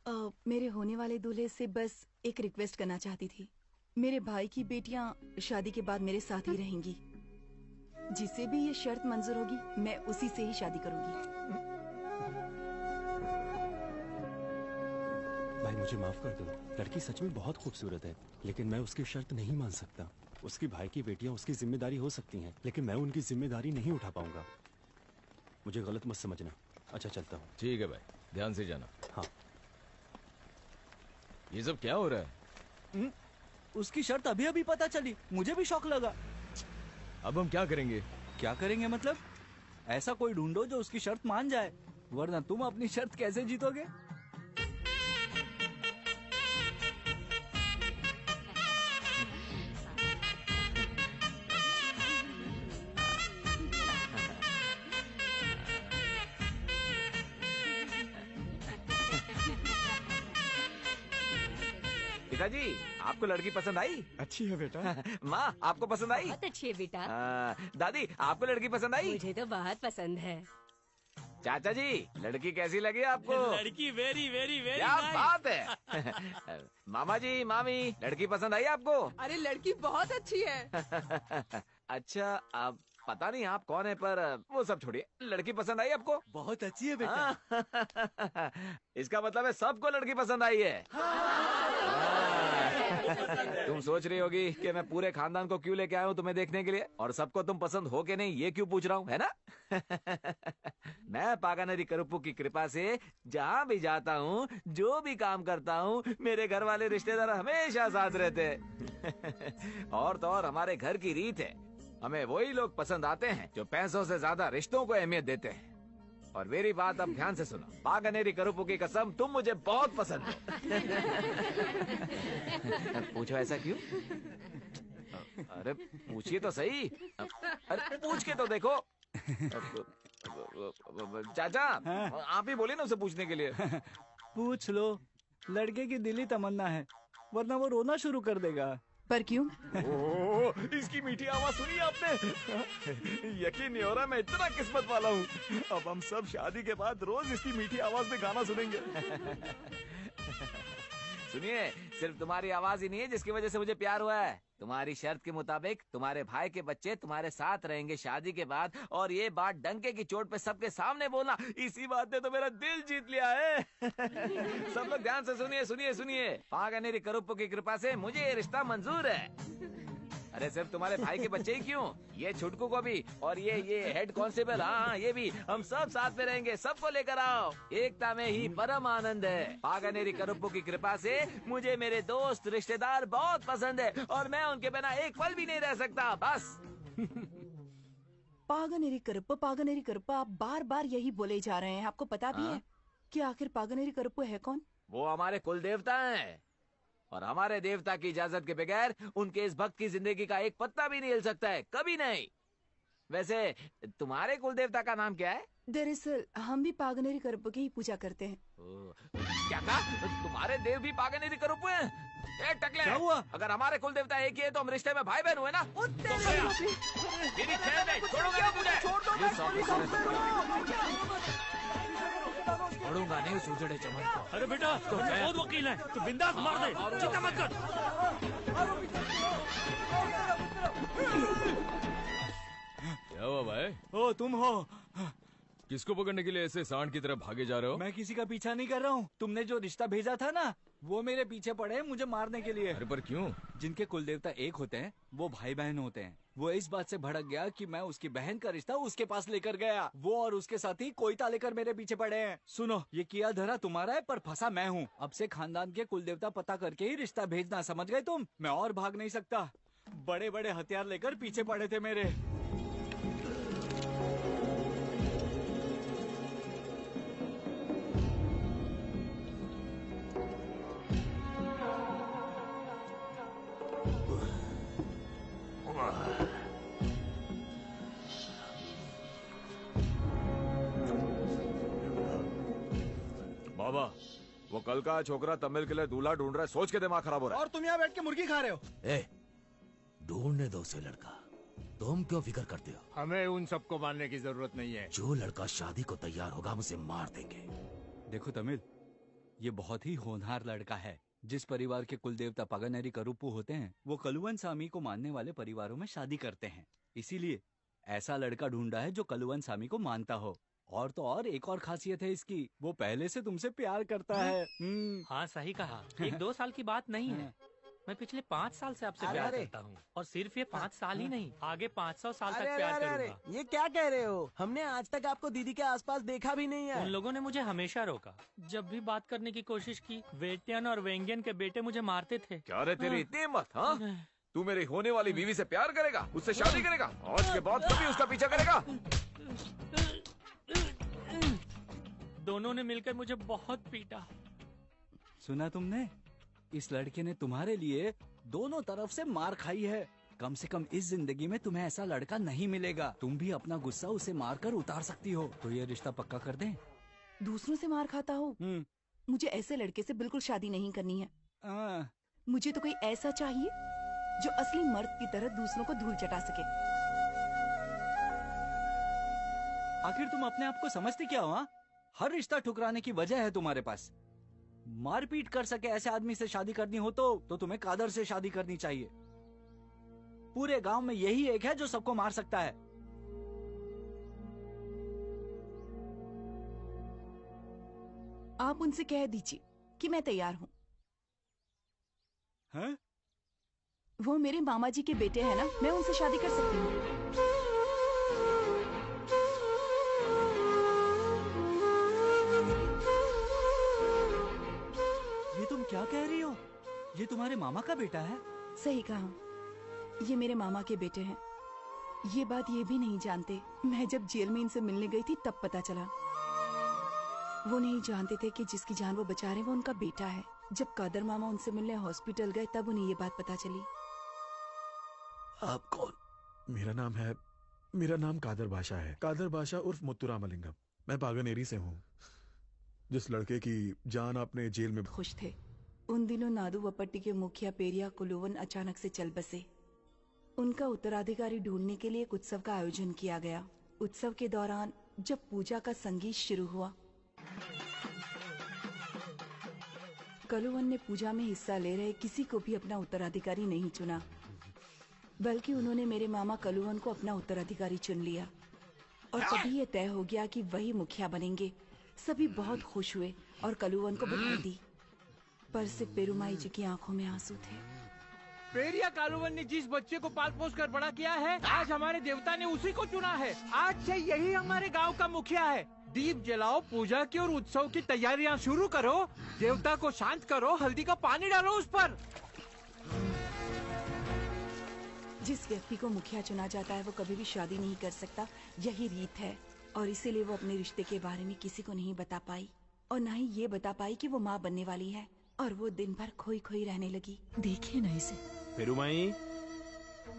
हूँ। मेरे होने वाले दूल्हे से बस एक रिक्वेस्ट करना चाहती थी। मेरे भाई की बेटियाँ शादी के बाद मेरे साथ ही रहेंगी। जिसे भी ये शर्त मंजूर होगी मैं उसी से ही शादी करूंगी। भाई मुझे माफ कर दो, लड़की सच में बहुत खूबसूरत है, लेकिन मैं उसकी शर्त नहीं मान सकता। उसकी भाई की बेटियां उसकी जिम्मेदारी हो सकती हैं, लेकिन मैं उनकी जिम्मेदारी नहीं उठा पाऊंगा। मुझे गलत मत समझना। अच्छा चलता हूँ। ठीक है भाई, ध्यान से जाना। हाँ। ये सब क्या हो रहा है? उसकी शर्त अभी अभी पता चली, मुझे भी शौक लगा। अब हम क्या करेंगे? क्या करेंगे मतलब? ऐसा कोई ढूंढो जो उसकी शर्त मान जाए, वरना तुम अपनी शर्त कैसे जीतोगे? पिताजी, आपको लड़की पसंद आई? अच्छी है बेटा। माँ, आपको पसंद आई? बहुत अच्छी है बेटा। दादी, आपको लड़की पसंद आई? मुझे तो बहुत पसंद है। चाचा जी, लड़की कैसी लगी आपको? लड़की वेरी वेरी वेरी क्या बात है। मामा जी, मामी, लड़की पसंद आई आपको? अरे लड़की बहुत अच्छी है। अच्छा, अब पता नहीं आप कौन है, पर वो सब छोड़िए। लड़की पसंद आई आपको? बहुत अच्छी है बेटा। इसका मतलब है सबको लड़की पसंद आई है। तुम सोच रही होगी कि मैं पूरे खानदान को क्यों लेके आया हूँ तुम्हें देखने के लिए, और सबको तुम पसंद हो के नहीं ये क्यों पूछ रहा हूँ, है ना? मैं पागानेरी करुप्पू की कृपा से जहाँ भी जाता हूँ, जो भी काम करता हूँ, मेरे घर वाले रिश्तेदार हमेशा साथ रहते हैं। और तो और हमारे घर की रीत है, हमें वही लोग पसंद आते हैं जो पैसों से ज्यादा रिश्तों को अहमियत देते हैं। और मेरी बात अब ध्यान से सुनो, पागानेरी करुप्पू की कसम, तुम मुझे बहुत पसंद हो। पूछो ऐसा क्यों? अरे पूछिए तो सही। अरे पूछ के तो देखो। चाचा, आप ही बोले ना उसे पूछने के लिए। पूछ लो, लड़के की दिली तमन्ना है, वरना वो रोना शुरू कर देगा। पर क्यों? ओह, इसकी मीठी आवाज सुनी आपने? यकीन नहीं हो रहा मैं इतना किस्मत वाला हूँ। अब हम सब शादी के बाद रोज इसकी मीठी आवाज में गाना सुनेंगे। सुनिए, सिर्फ तुम्हारी आवाज ही नहीं है जिसकी वजह से मुझे प्यार हुआ है। तुम्हारी शर्त के मुताबिक तुम्हारे भाई के बच्चे तुम्हारे साथ रहेंगे शादी के बाद, और ये बात डंके की चोट पे सबके सामने बोलना, इसी बात ने तो मेरा दिल जीत लिया है। सब लोग ध्यान से सुनिए सुनिए सुनिए, पागानेरी करुप्पू की कृपा से मुझे ये रिश्ता मंजूर है। अरे सिर्फ तुम्हारे भाई के बच्चे ही क्यों, ये छुटकू को भी, और ये हेड कांस्टेबल, हाँ ये भी, हम सब साथ में रहेंगे। सबको लेकर आओ, एकता में ही परम आनंद है। पागानेरी करुप्पू की कृपा से मुझे मेरे दोस्त रिश्तेदार बहुत पसंद है, और मैं उनके बिना एक पल भी नहीं रह सकता। बस। पागानेरी करुप्पू, आप बार बार यही बोले जा रहे हैं। आपको पता भी है कि आखिर पागानेरी करुप्पू है कौन? वो हमारे कुल देवता हैं, और हमारे देवता की इजाजत के बगैर उनके इस भक्त की जिंदगी का एक पत्ता भी नहीं हिल सकता है, कभी नहीं। वैसे तुम्हारे कुल देवता का नाम क्या है? दरअसल हम भी पागानेरी करुप्पू की ही पूजा करते हैं। क्या कहा? तुम्हारे देव भी पागानेरी करुप्पू हैं? ए टकले, क्या हुआ? अगर हमारे कुल देवता एक ही है तो हम रिश्ते में भाई बहन हुए ना? मेरी खैर नहीं, छोड़ूंगा नहीं तुझे। छोड़ूंगा नहीं उस उजड़े चमन को। अरे बेटा, तो बहुत वकील है, तो बिंदास मार दे, चिंता मत कर। क्या हुआ भाई? ओ तुम हो? किसको पकड़ने के लिए ऐसे सांड की तरफ भागे जा रहे हो? मैं किसी का पीछा नहीं कर रहा हूँ। तुमने जो रिश्ता भेजा था ना, वो मेरे पीछे पड़े हैं मुझे मारने के लिए। अरे पर क्यों? जिनके कुल देवता एक होते हैं वो भाई बहन होते हैं। वो इस बात से भड़क गया कि मैं उसकी बहन का रिश्ता उसके पास लेकर गया। वो और उसके साथी कोयता लेकर मेरे पीछे पड़े हैं। सुनो, ये किया धरा तुम्हारा है पर फंसा मैं हूँ। अब से खानदान के कुल देवता पता करके ही रिश्ता भेजना, समझ गए तुम? मैं और भाग नहीं सकता। बड़े बड़े हथियार लेकर पीछे पड़े थे मेरे। बाबा, वो कल का छोकरा तमिल के लिए दूल्हा ढूंढ रहा है, सोच के दिमाग खराब हो रहा है। और तुम यहाँ बैठ के मुर्गी खा रहे हो। ए, ढूंढने दो उसे लड़का, तुम क्यों फिक्र करते हो? हमें उन सबको मारने की जरूरत नहीं है। जो लड़का शादी को तैयार होगा हम उसे मार देंगे। देखो तमिल, ये बहुत ही होनहार लड़का है। जिस परिवार के कुल देवता पागानेरी करुप्पू होते हैं, वो कलुवन सामी को मानने वाले परिवारों में शादी करते हैं। इसीलिए ऐसा लड़का ढूंढा है जो कलुवन सामी को मानता हो। और तो और एक और खासियत है इसकी, वो पहले से तुमसे प्यार करता है। हाँ सही कहा, 1-2 साल की बात नहीं है। मैं पिछले 5 साल से आपसे प्यार करता हूँ, और सिर्फ ये 5 साल ही नहीं, आगे 500 साल तक प्यार करूंगा। ये क्या कह रहे हो? हमने आज तक आपको दीदी के आसपास देखा भी नहीं है। उन लोगों ने मुझे हमेशा रोका। जब भी बात करने की कोशिश की, वेटियन और वेंगियन के बेटे मुझे मारते थे। क्या रे तेरी इतनी हिम्मत? हाँ, तू मेरी होने वाली बीवी से प्यार करेगा, उससे शादी करेगा, आज के बाद कभी उसका पीछा करेगा? दोनों ने मिलकर मुझे बहुत पीटा। सुना तुमने? इस लड़के ने तुम्हारे लिए दोनों तरफ से मार खाई है। कम से कम इस जिंदगी में तुम्हें ऐसा लड़का नहीं मिलेगा। तुम भी अपना गुस्सा उसे मारकर उतार सकती हो। तो ये रिश्ता पक्का कर दें? दूसरों से मार खाता हो? मुझे ऐसे लड़के से बिल्कुल शादी नहीं करनी है। मुझे तो कोई ऐसा चाहिए जो असली मर्द की तरह दूसरों को धूल चटा सके। आखिर तुम अपने आप को समझते क्या हो? हाँ? हर रिश्ता ठुकराने की वजह है तुम्हारे पास। मारपीट कर सके ऐसे आदमी से शादी करनी हो तो तुम्हें कादर से शादी करनी चाहिए। पूरे गांव में यही एक है जो सबको मार सकता है। आप उनसे कह दीजिए कि मैं तैयार हूँ। हैं? वो मेरे मामा जी के बेटे हैं ना, मैं उनसे शादी कर सकती हूँ। ये तुम क्या कह रही हो? ये तुम्हारे मामा का बेटा है? सही कहा, ये मेरे मामा के बेटे हैं। ये बात ये भी नहीं जानते, मैं जब जेल में इनसे मिलने गई थी तब पता चला। वो नहीं जानते थे कि जिसकी जान वो बचा रहे वो उनका बेटा है। जब कादर मामा उनसे मिलने हॉस्पिटल गए तब उन्हें ये बात पता चली। आप कौन? मेरा नाम कादर बादशाह है। कादर बादशाह उर्फ मुत्तुरामलिंगम। मैं पागनेरी से हूँ। जिस लड़के की जान आपने जेल में। खुश थे। उन दिनों नादू वपट्टी के मुखिया पेरिया कुलुवन अचानक से चल बसे। उनका उत्तराधिकारी ढूंढने के लिए एक उत्सव का आयोजन किया गया। उत्सव के दौरान जब पूजा का संगीत शुरू हुआ, कलुवन ने पूजा में हिस्सा ले रहे किसी को भी अपना उत्तराधिकारी नहीं चुना, बल्कि उन्होंने मेरे मामा कलुवन को अपना उत्तराधिकारी चुन लिया। और तभी ये तय हो गया कि वही मुखिया बनेंगे। सभी बहुत खुश हुए और कलुवन को बधाई दी, पर सिर्फ पेरुमाई जी की आंखों में आंसू थे। पेरिया कालुवन ने जिस बच्चे को पाल पोस कर बड़ा किया है, आज हमारे देवता ने उसी को चुना है। आज से यही हमारे गांव का मुखिया है। दीप जलाओ, पूजा की और उत्सव की तैयारियां शुरू करो, देवता को शांत करो, हल्दी का पानी डालो उस पर। जिस व्यक्ति को मुखिया चुना जाता है वो कभी भी शादी नहीं कर सकता, यही रीत है। और इसीलिए वो अपने रिश्ते के बारे में किसी को नहीं बता पाई, और न ही ये बता पाई कि वो माँ बनने वाली है। और वो दिन भर खोई खोई रहने लगी। देखिए ना इसे। पेरुमाई,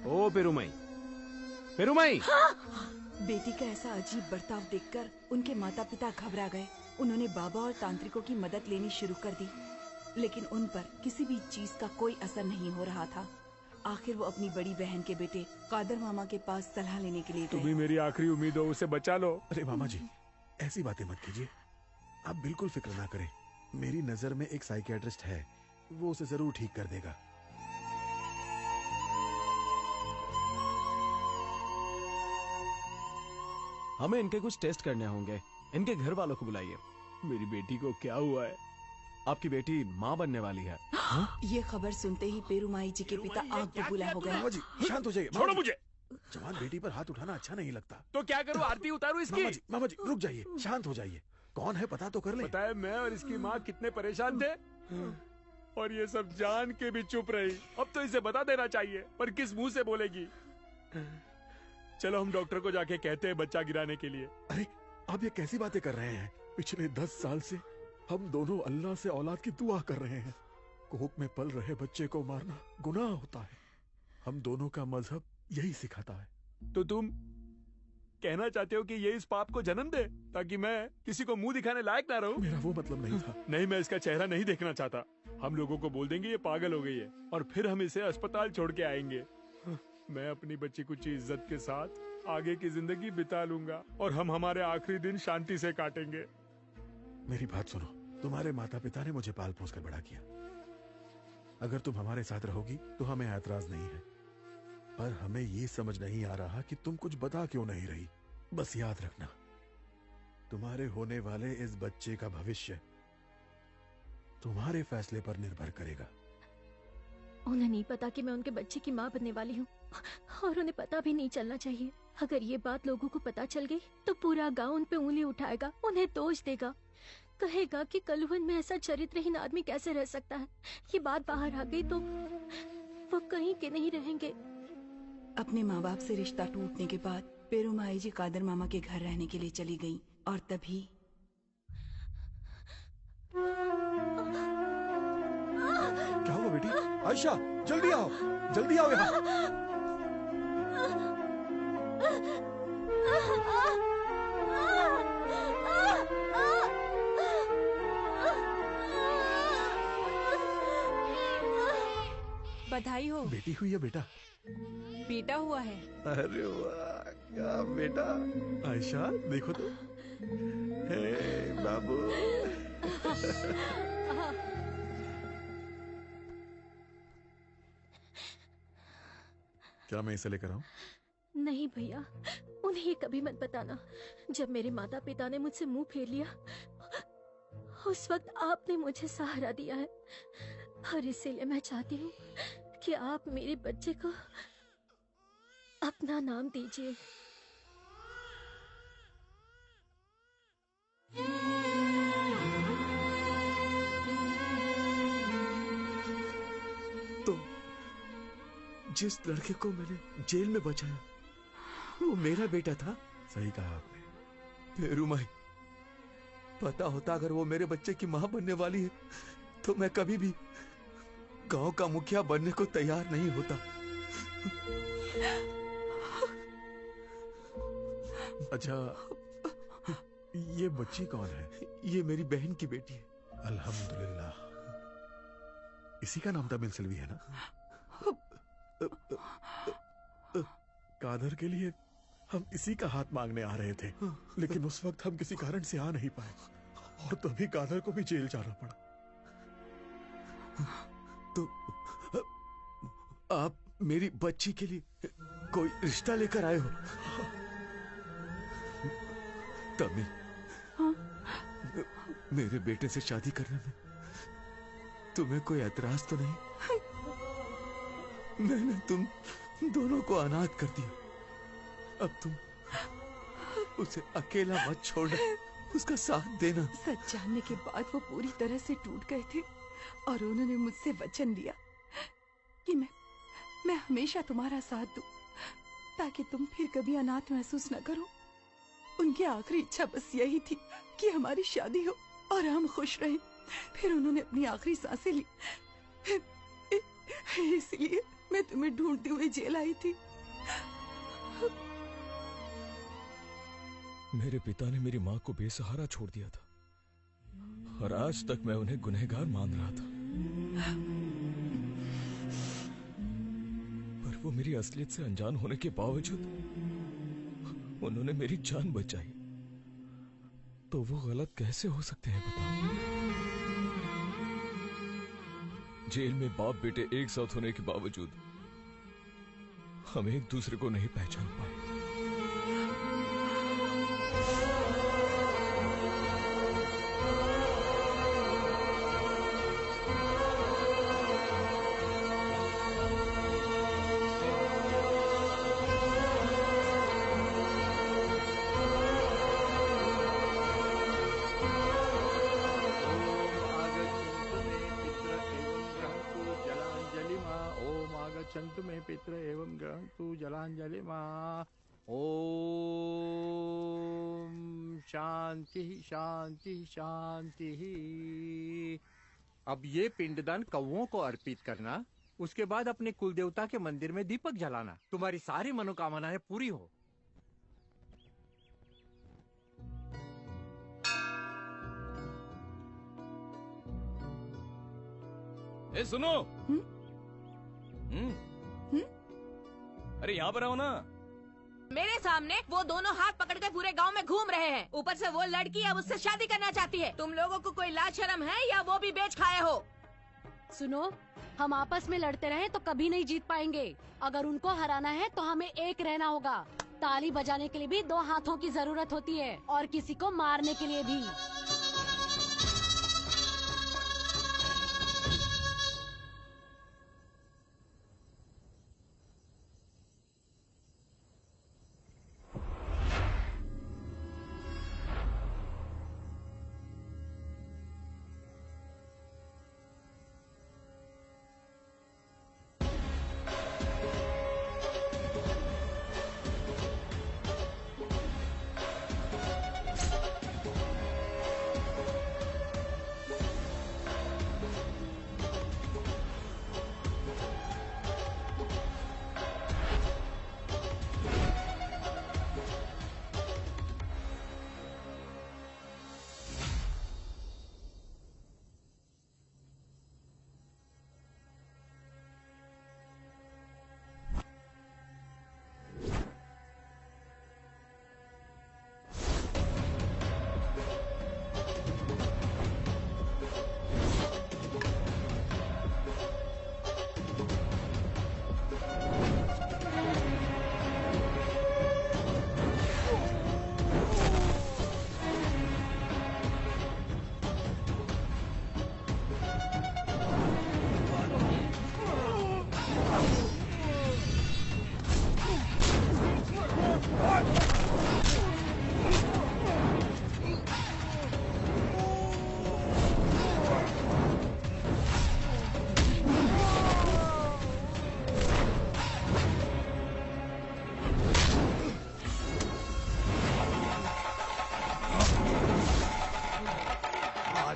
ओ पेरुमाई, पेरुमाई। बेटी का ऐसा अजीब बर्ताव देखकर उनके माता पिता घबरा गए। उन्होंने बाबा और तांत्रिकों की मदद लेनी शुरू कर दी, लेकिन उन पर किसी भी चीज का कोई असर नहीं हो रहा था। आखिर वो अपनी बड़ी बहन के बेटे कादर मामा के पास सलाह लेने के लिए तुम ही मेरी आखिरी उम्मीद हो, उसे बचा लो। अरे मामा जी, ऐसी बातें मत कीजिए। आप बिल्कुल फिक्र ना करें। मेरी नजर में एक साइकियाट्रिस्ट है, वो उसे जरूर ठीक कर देगा। हमें इनके कुछ टेस्ट करने होंगे। इनके घर वालों को बुलाइए। मेरी बेटी को क्या हुआ है? आपकी बेटी माँ बनने वाली है। ये खबर सुनते ही पेरुमाई जी के पिता आग बबूला हो गए। मामा जी शांत हो जाइए। छोड़ो मुझे। जवान बेटी पर हाथ उठाना अच्छा नहीं लगता। तो क्या करूं, आरती उतारूं इसकी? मामा जी रुक जाइए, शांत हो जाइए। कौन है पता तो कर ले। पता है मैं और इसकी माँ कितने परेशान थे, और ये सब जान के भी चुप रही। अब तो इसे बता देना चाहिए, पर किस मुंह से बोलेगी? चलो हम डॉक्टर को जाके कहते हैं बच्चा गिराने के लिए। अरे आप ये कैसी बातें कर रहे हैं? पिछले 10 साल से हम दोनों अल्लाह से औलाद की दुआ कर रहे हैं। कोख में पल रहे बच्चे को मारना गुनाह होता है। हम दोनों का मजहब यही सिखाता है। तो तुम कहना चाहते हो कि ये इस पाप को जन्म दे ताकि मैं किसी को मुंह दिखाने लायक ना रहूं? मेरा वो मतलब नहीं था। नहीं, मैं इसका चेहरा नहीं देखना चाहता। हम लोगों को बोल देंगे ये पागल हो गई है, और फिर हम इसे अस्पताल छोड़ के आएंगे। मैं अपनी बच्ची कुछ इज्जत के साथ आगे की जिंदगी बिता लूंगा, और हम हमारे आखिरी दिन शांति से काटेंगे। मेरी बात सुनो। तुम्हारे माता पिता ने मुझे पाल पोस कर बड़ा किया। अगर तुम हमारे साथ रहोगी तो हमें ऐतराज नहीं है, पर हमें ये समझ नहीं आ रहा कि तुम कुछ बता क्यों नहीं रही। बस याद रखना, तुम्हारे होने वाले इस बच्चे का भविष्य तुम्हारे फैसले पर निर्भर करेगा। उन्हें नहीं पता कि मैं उनके बच्चे की माँ बनने वाली हूँ, और उन्हें पता भी नहीं चलना चाहिए। अगर ये बात लोगों को पता चल गई तो पूरा गांव उन पे उंगली उठाएगा, उन्हें दोष देगा, कहेगा कि कलुवन में ऐसा चरित्रहीन आदमी कैसे रह सकता है। ये बात बाहर आ गई तो वो कहीं के नहीं रहेंगे। अपने माँ बाप से रिश्ता टूटने के बाद पेरुमाई जी कादर मामा के घर रहने के लिए चली गईं, और तभी क्या हुआ बेटी? आयशा जल्दी आओ, जल्दी आओ यहाँ। बधाई हो। बेटी हुई है बेटा? बेटा हुआ है। अरे वाह, क्या बेटा? आयशा देखो तो। हे बाबू। क्या मैं इसे लेकर आऊं? नहीं भैया, उन्हें ये कभी मत बताना। जब मेरे माता पिता ने मुझसे मुंह फेर लिया, उस वक्त आपने मुझे सहारा दिया है, और इसीलिए मैं चाहती हूँ कि आप मेरे बच्चे को अपना नाम दीजिए। तो जिस लड़के को मैंने जेल में बचाया वो मेरा बेटा था? सही कहा आपने। पेरूमाई, पता होता अगर वो मेरे बच्चे की मां बनने वाली है तो मैं कभी भी गांव का मुखिया बनने को तैयार नहीं होता। अच्छा, ये बच्ची कौन है? ये मेरी बहन की बेटी है। अल्हम्दुलिल्लाह। इसी का नाम तमिल सेल्वी है ना? कादर के लिए हम इसी का हाथ मांगने आ रहे थे, लेकिन उस वक्त हम किसी कारण से आ नहीं पाए और तभी कादर को भी जेल जाना पड़ा। तो आप मेरी बच्ची के लिए कोई रिश्ता लेकर आए हो? तमिल, मेरे बेटे से शादी करने में तुम्हें कोई ऐतराज तो नहीं? मैंने तुम दोनों को अनाथ कर दिया, अब तुम उसे अकेला मत छोड़ना, उसका साथ देना। सच जानने के बाद वो पूरी तरह से टूट गए थे और उन्होंने मुझसे वचन दिया कि मैं हमेशा तुम्हारा साथ दूं, ताकि तुम फिर कभी अनाथ महसूस न करो। उनकी आखिरी इच्छा बस यही थी कि हमारी शादी हो और हम खुश रहें। फिर उन्होंने अपनी आखिरी सांसें ली, इसलिए मैं तुम्हें ढूंढते हुए जेल आई थी। मेरे पिता ने मेरी माँ को बेसहारा छोड़ दिया था और आज तक मैं उन्हें गुनहगार मान रहा था, पर वो मेरी असलियत से अनजान होने के बावजूद उन्होंने मेरी जान बचाई। तो वो गलत कैसे हो सकते हैं बताओ? जेल में बाप बेटे एक साथ होने के बावजूद हम एक दूसरे को नहीं पहचान पाए। में पित्र एवं ग्रहन्तु जलांजलि मां। ओम शांति शांति शांति। अब ये पिंडदान कौओं को अर्पित करना, उसके बाद अपने कुल देवता के मंदिर में दीपक जलाना। तुम्हारी सारी मनोकामनाएं पूरी हो। ए सुनो। अरे यहाँ पर आओ ना। मेरे सामने वो दोनों हाथ पकड़ के पूरे गांव में घूम रहे हैं। ऊपर से वो लड़की अब उससे शादी करना चाहती है। तुम लोगों को कोई लाज शर्म है या वो भी बेच खाए हो? सुनो, हम आपस में लड़ते रहे तो कभी नहीं जीत पाएंगे। अगर उनको हराना है तो हमें एक रहना होगा। ताली बजाने के लिए भी दो हाथों की जरूरत होती है और किसी को मारने के लिए भी।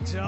जा।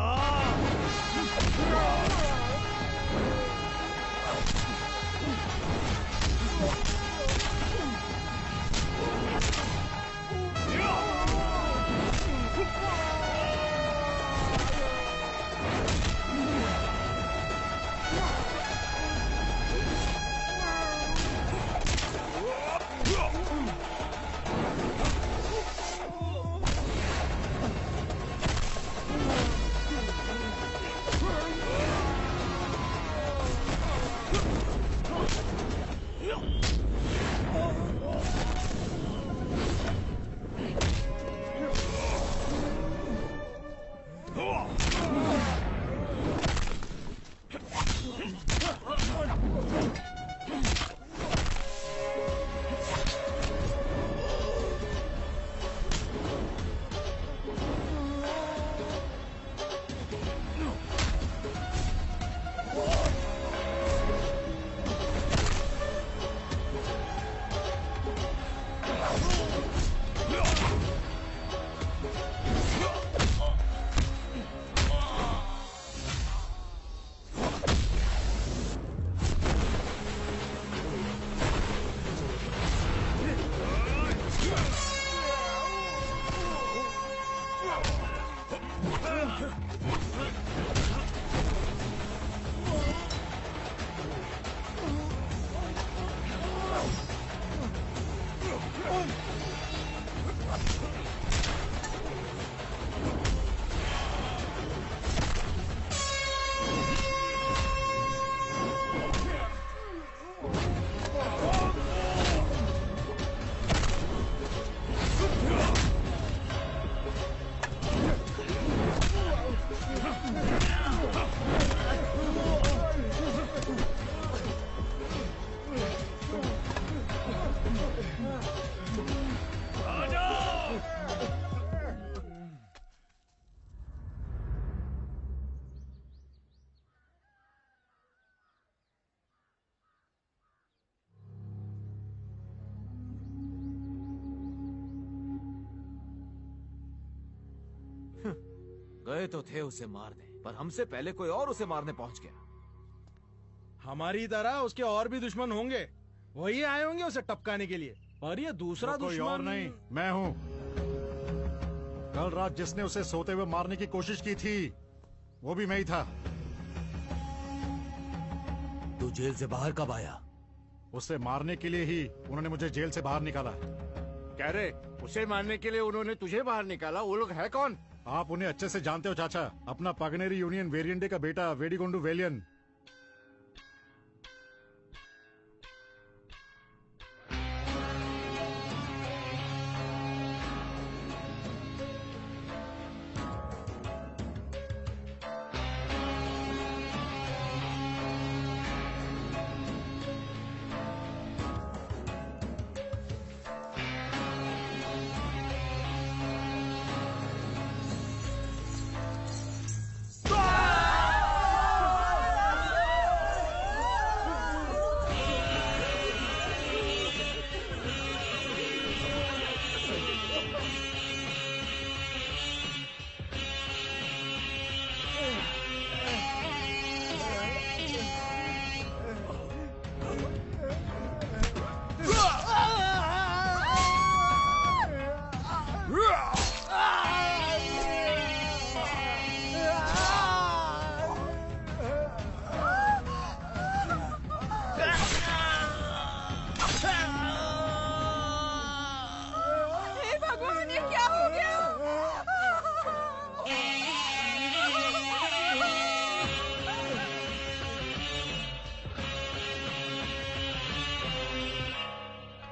गए तो थे उसे मारने, पर हमसे पहले कोई और उसे मारने पहुंच गया। हमारी तरह उसके और भी दुश्मन होंगे, वही आए होंगे उसे टपकाने के लिए। पर ये दूसरा कोई दुश्मन और नहीं, मैं हूँ। कल रात जिसने उसे सोते हुए मारने की कोशिश की थी, वो भी मैं ही था। तू जेल से बाहर कब आया? उसे मारने के लिए ही उन्होंने मुझे जेल से बाहर निकाला। कह रहे उसे मारने के लिए उन्होंने तुझे बाहर निकाला? वो लोग है कौन? आप उन्हें अच्छे से जानते हो चाचा। अपना पागनेरी यूनियन वेरिएंडे का बेटा वेडिगोंडू वेलियन।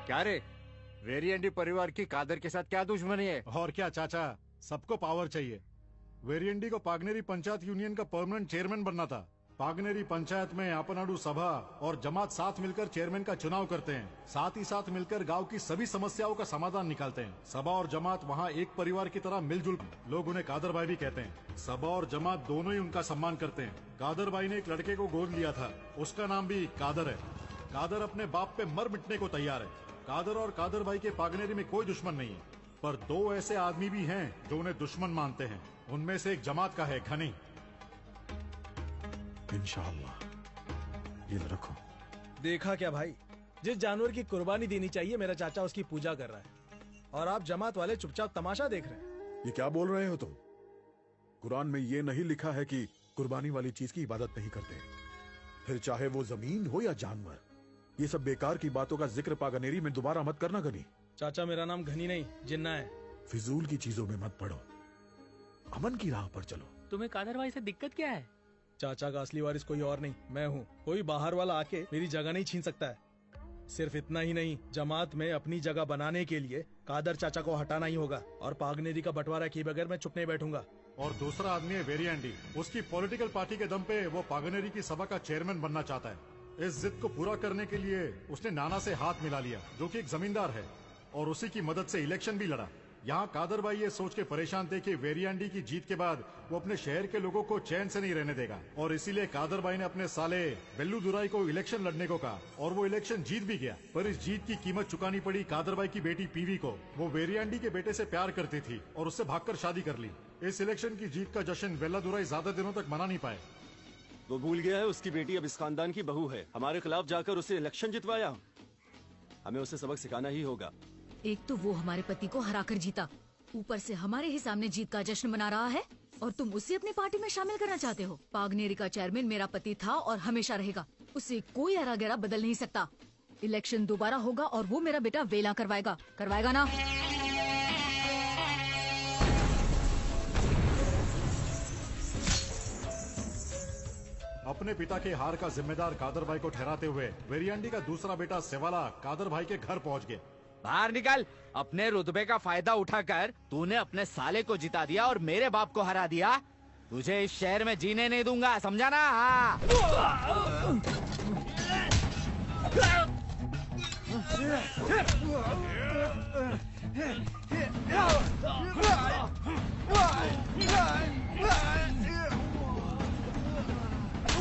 क्या रे, वेरिएंडी परिवार की कादर के साथ क्या दुश्मनी है? और क्या चाचा, सबको पावर चाहिए। वेरिएंडी को पागनेरी पंचायत यूनियन का परमानेंट चेयरमैन बनना था। पागनेरी पंचायत में आपनाडु सभा और जमात साथ मिलकर चेयरमैन का चुनाव करते हैं। साथ ही साथ मिलकर गांव की सभी समस्याओं का समाधान निकालते हैं। सभा और जमात वहां एक परिवार की तरह मिलजुल, लोग उन्हें कादर भाई भी कहते हैं। सभा और जमात दोनों ही उनका सम्मान करते हैं। कादर भाई ने एक लड़के को गोद लिया था, उसका नाम भी कादर है। कादर अपने बाप पे मर मिटने को तैयार है। कादर और कादर भाई के पागनेरी में कोई दुश्मन नहीं है, पर दो ऐसे आदमी भी हैं जो उन्हें दुश्मन मानते हैं। उनमें से एक जमात का है, घनी। इंशाअल्लाह। ये लो रखो। देखा क्या भाई, जिस जानवर की कुर्बानी देनी चाहिए मेरा चाचा उसकी पूजा कर रहा है, और आप जमात वाले चुपचाप तमाशा देख रहे हैं। ये क्या बोल रहे हो तुम? कुरान में ये नहीं लिखा है कि कुर्बानी वाली चीज की इबादत नहीं करते, फिर चाहे वो जमीन हो या जानवर। ये सब बेकार की बातों का जिक्र पागनेरी में दोबारा मत करना घनी। चाचा मेरा नाम घनी नहीं जिन्ना है। फिजूल की चीजों में मत पड़ो, अमन की राह पर चलो। तुम्हें कादर भाई से दिक्कत क्या है? चाचा का असली वारिस कोई और नहीं, मैं हूँ। कोई बाहर वाला आके मेरी जगह नहीं छीन सकता है। सिर्फ इतना ही नहीं, जमात में अपनी जगह बनाने के लिए कादर चाचा को हटाना ही होगा, और पागनेरी का बंटवारा किए बगैर मैं चुप नहीं बैठूंगा। और दूसरा आदमी है वेरिएंडी। उसकी पॉलिटिकल पार्टी के दम पे वो पागनेरी की सभा का चेयरमैन बनना चाहता है। इस जिद को पूरा करने के लिए उसने नाना से हाथ मिला लिया, जो कि एक जमींदार है, और उसी की मदद से इलेक्शन भी लड़ा। यहाँ कादर भाई ये सोच के परेशान थे कि वेरिएंडी की जीत के बाद वो अपने शहर के लोगों को चैन से नहीं रहने देगा, और इसीलिए कादर भाई ने अपने साले बेल्लू दुराई को इलेक्शन लड़ने को कहा, और वो इलेक्शन जीत भी गया। पर इस जीत की कीमत चुकानी पड़ी कादर भाई की बेटी पीवी को। वो वेरिएंडी के बेटे से प्यार करती थी और उससे भागकर शादी कर ली। इस इलेक्शन की जीत का जश्न बेल्ला दुराई ज्यादा दिनों तक मना नहीं पाए। वो भूल गया है उसकी बेटी अब इस खानदान की बहू है। हमारे खिलाफ जाकर उसे इलेक्शन जितवाया। हमें उसे सबक सिखाना ही होगा। एक तो वो हमारे पति को हराकर जीता, ऊपर से हमारे ही सामने जीत का जश्न मना रहा है, और तुम उसे अपनी पार्टी में शामिल करना चाहते हो। पागनेरी का चेयरमैन मेरा पति था और हमेशा रहेगा। उसे कोई हरा गहरा बदल नहीं सकता। इलेक्शन दोबारा होगा और वो मेरा बेटा वेला करवाएगा ना? अपने पिता के हार का जिम्मेदार कादर भाई को ठहराते हुए वेरिएंडी का दूसरा बेटा सेवाला कादर भाई के घर पहुंच गया। बाहर निकल। अपने रुतबे का फायदा उठाकर तूने अपने साले को जिता दिया और मेरे बाप को हरा दिया। तुझे इस शहर में जीने नहीं दूंगा, समझा ना? हाँ।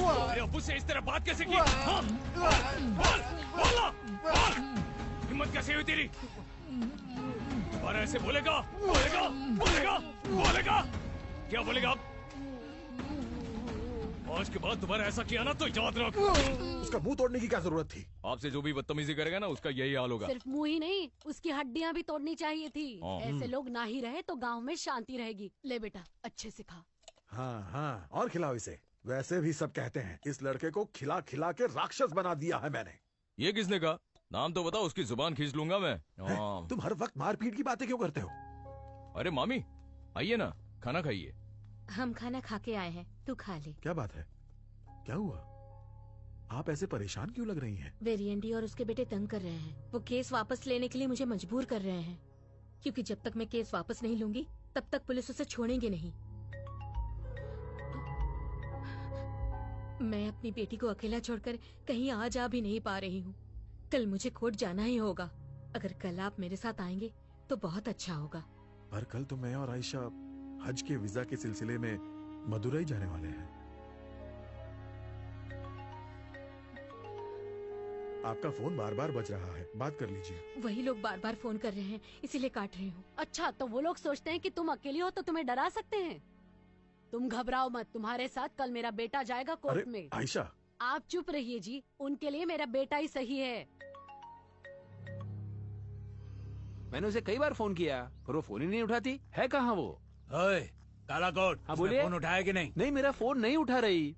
अरे अब्बू से इस तरह बात कैसे की? हाँ? बोल! हिम्मत कैसे हुई तेरी? दोबारा ऐसे बोलेगा? क्या बोलेगा? आज के बाद दोबारा ऐसा किया ना तो याद रख। उसका मुंह तोड़ने की क्या जरूरत थी? आपसे जो भी बदतमीजी करेगा ना उसका यही हाल होगा। सिर्फ मुंह ही नहीं, उसकी हड्डियां भी तोड़नी चाहिए थी। ऐसे लोग ना ही रहे तो गांव में शांति रहेगी। ले बेटा, अच्छे से खा। हाँ, और खिलाओ इसे। वैसे भी सब कहते हैं इस लड़के को खिला खिला के राक्षस बना दिया है मैंने। ये किसने कहा? नाम तो बताओ, उसकी जुबान खींच लूंगा मैं। तुम हर वक्त मारपीट की बातें क्यों करते हो? अरे मामी आइए ना, खाना खाइए। हम खाना खा के आए हैं, तू खा ले। क्या बात है, क्या हुआ? आप ऐसे परेशान क्यों लग रही हैं? वेरिएंडी और उसके बेटे तंग कर रहे हैं। वो केस वापस लेने के लिए मुझे मजबूर कर रहे हैं, क्योंकि जब तक मैं केस वापस नहीं लूंगी तब तक पुलिस उसे छोड़ेंगे नहीं। मैं अपनी बेटी को अकेला छोड़कर कहीं आ जा भी नहीं पा रही हूँ। कल मुझे कोर्ट जाना ही होगा। अगर कल आप मेरे साथ आएंगे तो बहुत अच्छा होगा। पर कल तो मैं और आयशा हज के वीजा के सिलसिले में मदुरई जाने वाले हैं। आपका फोन बार बार बज रहा है, बात कर लीजिए। वही लोग बार बार फोन कर रहे हैं, इसीलिए काट रही हूँ। अच्छा, तो वो लोग सोचते हैं कि तुम अकेली हो तो तुम्हें डरा सकते हैं। तुम घबराओ मत, तुम्हारे साथ कल मेरा बेटा जाएगा कोर्ट में। आयशा, आप चुप रहिए जी, उनके लिए मेरा बेटा ही सही है। मैंने उसे कई बार फोन किया पर वो फोन ही नहीं उठाती है। कहाँ वो? ओए काला कोट, हाँ बोलिए। फोन उठाया कि नहीं? नहीं, मेरा फोन नहीं उठा रही।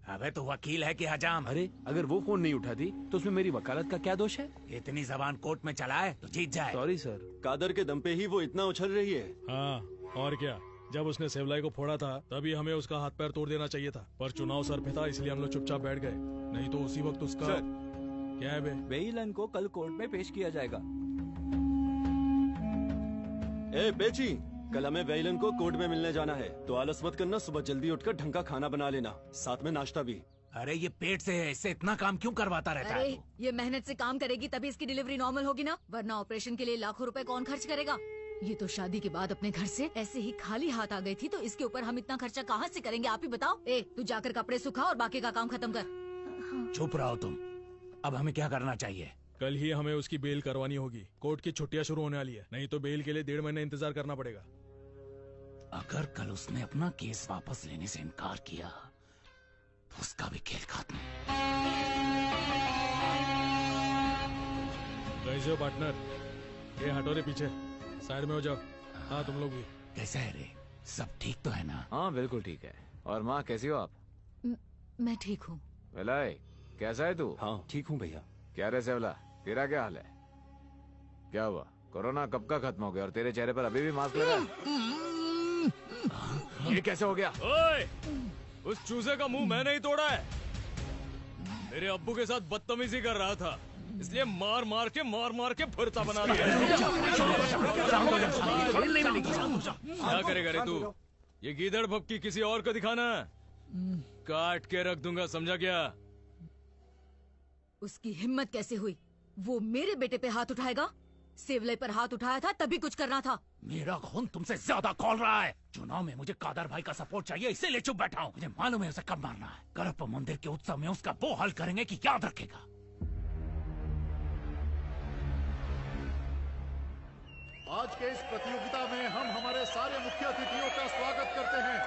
अबे तो वकील है कि हजाम? अरे अगर वो फोन नहीं उठाती तो उसमें मेरी वकालत का क्या दोष है? इतनी जबान कोर्ट में चलाए तो जीत जाए। Sorry sir. कादर के दम पे ही वो इतना उछल रही है। हाँ, और क्या। जब उसने सेवलाई को फोड़ा था तभी हमें उसका हाथ पैर तोड़ देना चाहिए था, पर चुनाव सर पे था इसलिए हम लोग चुपचाप बैठ गए। नहीं तो उसी वक्त उसका क्या है बे? वेइलन को कल कोर्ट में पेश किया जाएगा। ए बेची, कल हमें वेइलन को कोर्ट में मिलने जाना है, तो आलस मत करना। सुबह जल्दी उठकर ढंग का खाना बना लेना, साथ में नाश्ता भी। अरे ये पेट से है, इससे इतना काम क्यों करवाता रहता है? ये मेहनत से काम करेगी तभी इसकी डिलीवरी नॉर्मल होगी ना, वरना ऑपरेशन के लिए लाखों रुपए कौन खर्च करेगा? ये तो शादी के बाद अपने घर से ऐसे ही खाली हाथ आ गई थी, तो इसके ऊपर हम इतना खर्चा कहाँ से करेंगे, आप ही बताओ। तू जाकर कपड़े सुखा और बाकी का काम खत्म कर। चुप रहो तुम। अब हमें क्या करना चाहिए? कल ही हमें उसकी बेल करवानी होगी। कोर्ट की छुट्टियां शुरू होने वाली है, नहीं तो बेल के लिए 1.5 महीने इंतजार करना पड़ेगा। अगर कल उसने अपना केस वापस लेने से इनकार किया तो उसका भी खेल खत्म। कैसे हो पार्टनर? ये हटो रे पीछे, साइड में हो जाओ। हाँ तुम लोग भी। कैसा है रे? सब ठीक तो है ना? हाँ बिल्कुल ठीक है। और माँ कैसी हो आप? मैं ठीक हूँ। वेलाई कैसा है तू? हाँ ठीक हूँ भैया। क्या रे सेवला, तेरा क्या हाल है? क्या हुआ? कोरोना कब का खत्म हो गया और तेरे चेहरे पर अभी भी मास्क लगा है? ये कैसे हो गया? ओए! उस चूजे का मुंह मैंने ही तोड़ा है। मेरे अब्बू के साथ बदतमीजी कर रहा था, इसलिए मार मार के भुरता बना दिया। क्या करेगा रे तू? ये गीदड़ भपकी किसी और को दिखाना, काट के रख दूंगा, समझा क्या? उसकी हिम्मत कैसे हुई? वो मेरे बेटे पे हाथ उठाएगा? सेवले पर हाथ उठाया था तभी कुछ करना था। मेरा खून तुमसे ज्यादा खौल रहा है। चुनाव में मुझे कादर भाई का सपोर्ट चाहिए, इसीलिए चुप बैठा हूँ। मुझे मालूम है उसे कब मारना है। करप्प मंदिर के उत्सव में उसका वो हाल करेंगे कि याद रखेगा। आज के इस प्रतियोगिता में हम हमारे सारे मुख्य अतिथियों का स्वागत करते हैं।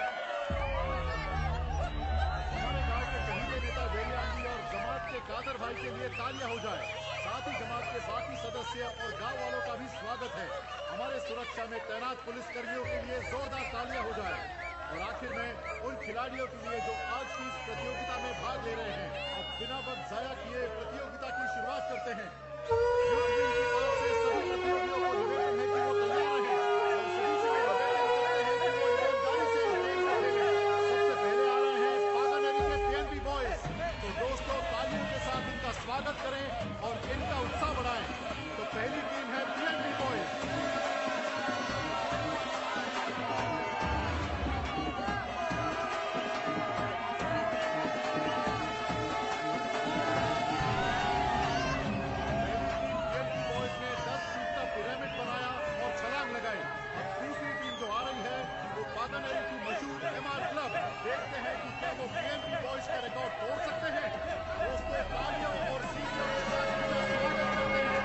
हमारे गांव के कहीने नेता वेलियान जी और जमात के कादर भाई के लिए तालियां हो जाए। साथ ही जमात के बाकी सदस्य और गांव वालों का भी स्वागत है। हमारे सुरक्षा में तैनात पुलिस कर्मियों के लिए जोरदार तालियां हो जाए। और आखिर में उन खिलाड़ियों के लिए जो आज की इस प्रतियोगिता में भाग ले रहे हैं। अब बिना वक्त जाया किए प्रतियोगिता की शुरुआत करते हैं। सभी प्रतियोगियों को निवेदन है कि वो तैयार रहें और सभी से निवेदन करते हैं कि वो ईमानदारी से खेल खेलें। सबसे पहले आ रहे हैं पागानेरी के पीएनबी बॉयज। तो दोस्तों तालियों के साथ इनका स्वागत करें और इनका उत्साह बढ़ाएं। तो पहली टीम है पीएनबी बॉयज। देखते हैं कि क्या वो पीएनबी बॉयज का रिकॉर्ड तोड़ सकते हैं। दोस्तों तालियों और सीटियों के साथ इनका स्वागत करते हैं।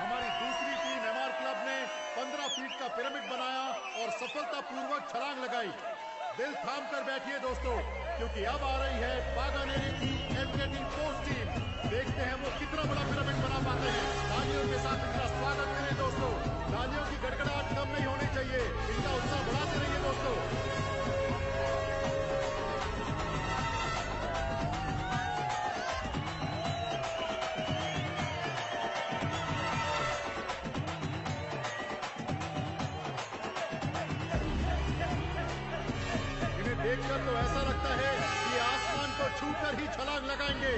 हमारी दूसरी टीम एमआर क्लब ने 15 फीट का पिरामिड बनाया और सफलतापूर्वक छलांग लगाई। दिल थाम कर बैठिए दोस्तों, क्योंकि अब आ रही है पागानेरी की एमकेटी फोर्स टीम। देखते हैं वो कितना बड़ा पिरामिड बना पाते हैं। तालियों के साथ इनका स्वागत करें दोस्तों। तालियों की गड़गड़ाहट कम नहीं होनी चाहिए। इनका उत्साह बढ़ाते रहिए दोस्तों। इन्हें देखकर तो ऐसा लगता है कि आसमान को छूकर ही छलांग लगाएंगे।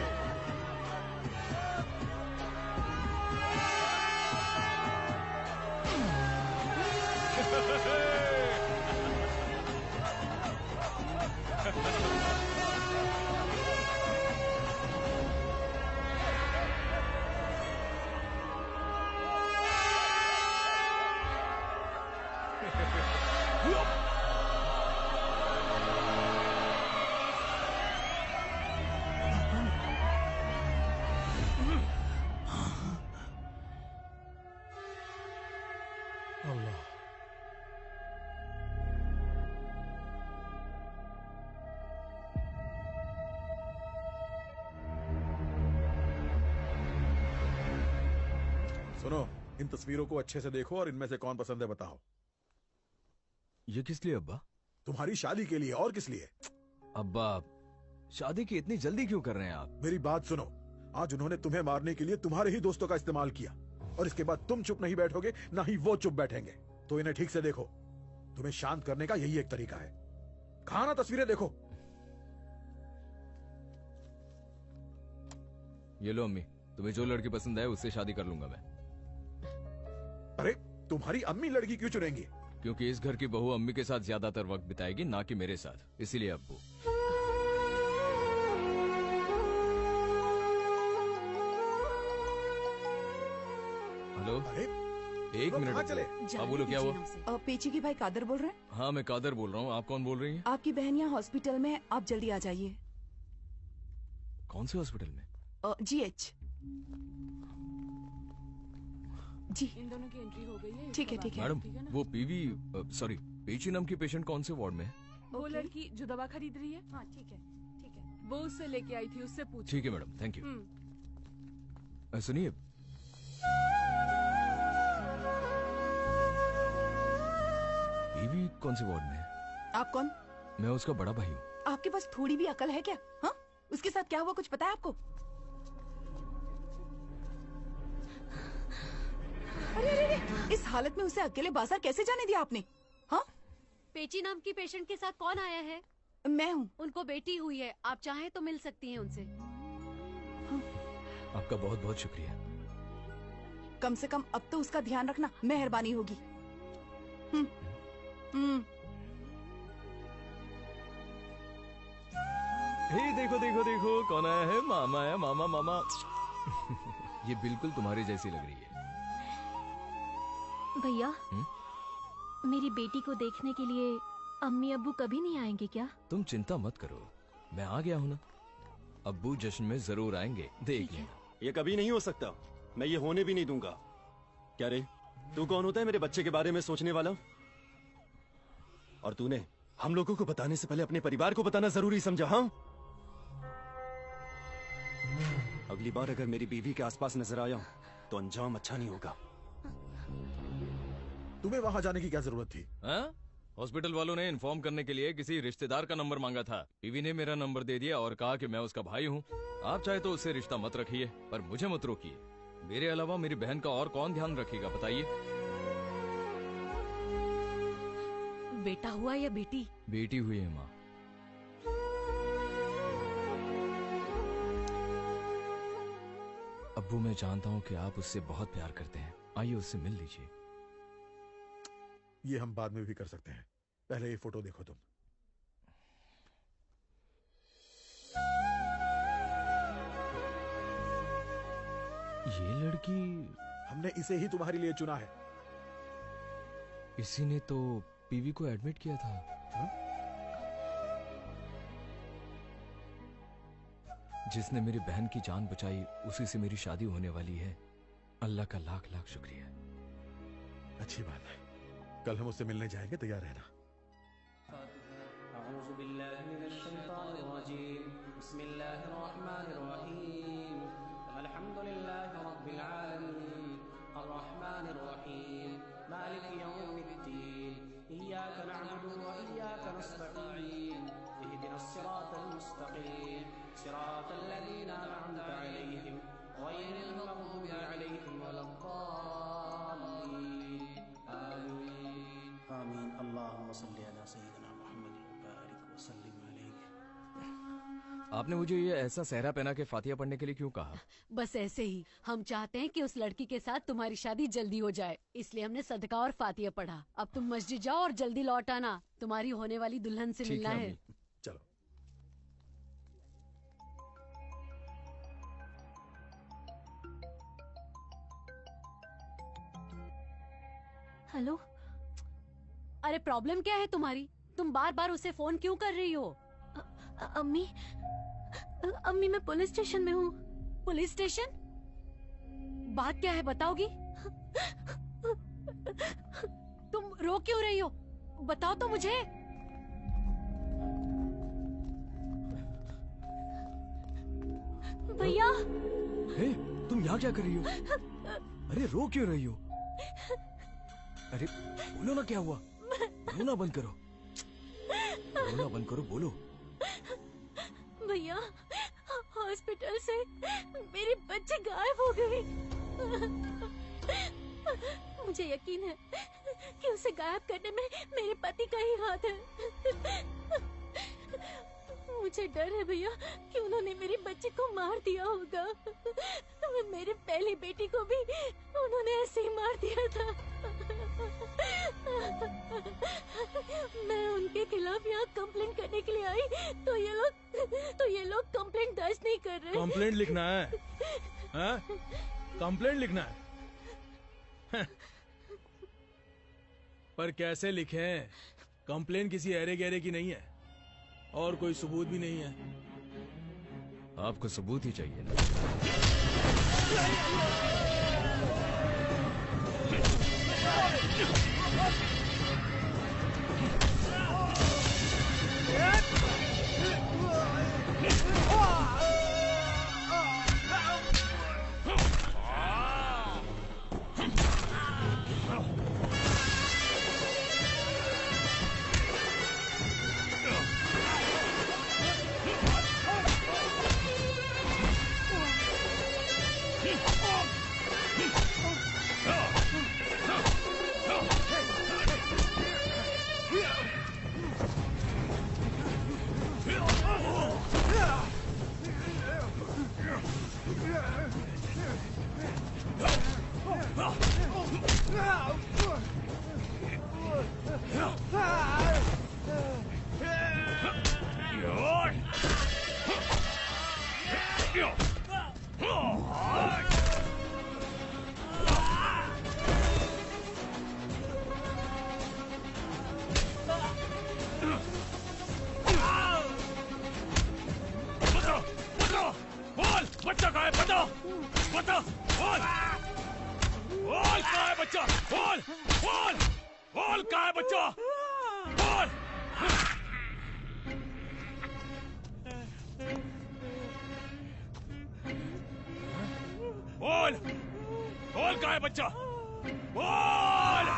सुनो, इन तस्वीरों को अच्छे से देखो और इनमें से कौन पसंद है बताओ। ये किस लिए अब्बा? तुम्हारी शादी के लिए। और किस लिए? अब्बा शादी की इतनी जल्दी क्यों कर रहे हैं आप? मेरी बात सुनो, आज उन्होंने तुम्हें मारने के लिए तुम्हारे ही दोस्तों का इस्तेमाल किया और इसके बाद तुम चुप नहीं बैठोगे, ना ही वो चुप बैठेंगे। तो इन्हें ठीक से देखो। तुम्हें शांत करने का यही एक तरीका है। कहा ना तस्वीरें देखो। ये लो अम्मी, तुम्हें जो लड़की पसंद है उससे शादी कर लूंगा मैं। अरे तुम्हारी अम्मी लड़की क्यों चुनेंगी? क्योंकि इस घर की बहू अम्मी के साथ ज्यादातर वक्त बिताएगी, ना कि मेरे साथ। इसीलिए अब्बू। हेलो, एक मिनट चले। हाँ बोलो, क्या हुआ? पेची की भाई कादर बोल रहे हैं? हाँ मैं कादर बोल रहा हूँ। आप कौन बोल रही हैं? आपकी बहन यहाँ हॉस्पिटल में है, आप जल्दी आ जाइए। कौन से हॉस्पिटल में? GH। जी इन दोनों की एंट्री हो गई है। ठीक है ठीक है। मैडम वो पीवी सॉरी पेची नाम की पेशेंट कौन से वार्ड में है? वो लड़की जो दवा खरीद रही है। हाँ ठीक है ठीक है। वो उससे लेके आई थी, उससे पूछ। ठीक है मैडम, थैंक यू। सुनिए, पीवी कौन से वार्ड में है? आप कौन? मैं उसका बड़ा भाई हूँ। आपके पास थोड़ी भी अकल है क्या? हाँ, उसके साथ क्या हुआ कुछ पता है आपको? अरे अरे अरे, इस हालत में उसे अकेले बाजार कैसे जाने दिया आपने? हाँ? पेची नाम की पेशेंट के साथ कौन आया है? मैं हूँ। उनको बेटी हुई है, आप चाहें तो मिल सकती हैं उनसे। हाँ। आपका बहुत बहुत शुक्रिया। कम से कम अब तो उसका ध्यान रखना, मेहरबानी होगी। हे देखो देखो देखो कौन आया है? मामा आया, मामा मामा। ये बिल्कुल तुम्हारी जैसी लग रही है। भैया, मेरी बेटी को देखने के लिए अम्मी अब्बू कभी नहीं आएंगे क्या? तुम चिंता मत करो, मैं आ गया हूँ ना। अब्बू जश्न में जरूर आएंगे, देख लेना। ये कभी नहीं हो सकता, मैं ये होने भी नहीं दूंगा। क्या रे, तू कौन होता है मेरे बच्चे के बारे में सोचने वाला? और तूने हम लोगों को बताने से पहले अपने परिवार को बताना जरूरी समझा? हाँ, अगली बार अगर मेरी बीवी के आसपास नजर आया तो अंजाम अच्छा नहीं होगा। तुम्हें वहां जाने की क्या जरूरत थी? हॉस्पिटल वालों ने इन्फॉर्म करने के लिए किसी रिश्तेदार का नंबर मांगा था। बीवी ने मेरा नंबर दे दिया और कहा कि मैं उसका भाई हूँ। आप चाहे तो उससे रिश्ता मत रखिए, पर मुझे मत रोकिए। मेरे अलावा मेरी बहन का और कौन ध्यान रखेगा बताइए? बेटा हुआ या बेटी? बेटी हुई है माँ। अब्बू, मैं जानता हूँ कि आप उससे बहुत प्यार करते हैं, आइए उससे मिल लीजिए। ये हम बाद में भी कर सकते हैं, पहले ये फोटो देखो तुम। ये लड़की, हमने इसे ही तुम्हारे लिए चुना है। इसी ने तो पीवी को एडमिट किया था। जिसने मेरी बहन की जान बचाई, उसी से मेरी शादी होने वाली है। अल्लाह का लाख लाख शुक्रिया। अच्छी बात है, कल हम उससे मिलने जाएंगे, तैयार रहना। आपने मुझे ये ऐसा सहरा पहना के फातिहा पढ़ने के लिए क्यों कहा? बस ऐसे ही, हम चाहते हैं कि उस लड़की के साथ तुम्हारी शादी जल्दी हो जाए, इसलिए हमने सदका और फातिहा पढ़ा। अब तुम मस्जिद जाओ और जल्दी लौट आना, तुम्हारी होने वाली दुल्हन से मिलना है। चलो। हेलो, अरे प्रॉब्लम क्या है तुम्हारी? तुम बार बार उसे फोन क्यों कर रही हो? अम्मी, अम्मी मैं पुलिस स्टेशन में हूँ। Police station? बात क्या है बताओगी? तुम रो क्यों रही हो? बताओ तो मुझे। भैया, तुम यहाँ क्या कर रही हो? अरे रो क्यों रही हो? अरे बोलो ना, क्या हुआ? रोना बंद करो, रोना बंद करो, बोलो। भैया, हॉस्पिटल से मेरे बच्चे गायब हो गए। मुझे यकीन है कि उसे गायब करने में मेरे पति का ही हाथ है। मुझे डर है भैया कि उन्होंने मेरी बच्ची को मार दिया होगा। मेरे पहली बेटी को भी उन्होंने ऐसे ही मार दिया था। मैं उनके खिलाफ यहाँ कंप्लेंट करने के लिए आई, तो ये लोग कंप्लेंट दर्ज नहीं कर रहे। कंप्लेंट लिखना है? कंप्लेंट लिखना है? पर कैसे लिखें? कंप्लेंट किसी अरे गहरे की नहीं है और कोई सबूत भी नहीं है। आपको सबूत ही चाहिए ना? बच्चा कहाँ है? बता बता, बोल बोल कहाँ है बच्चा? बोल बोल बोल कहाँ है बच्चा? बोल बोल बोल कहाँ है बच्चा? बोल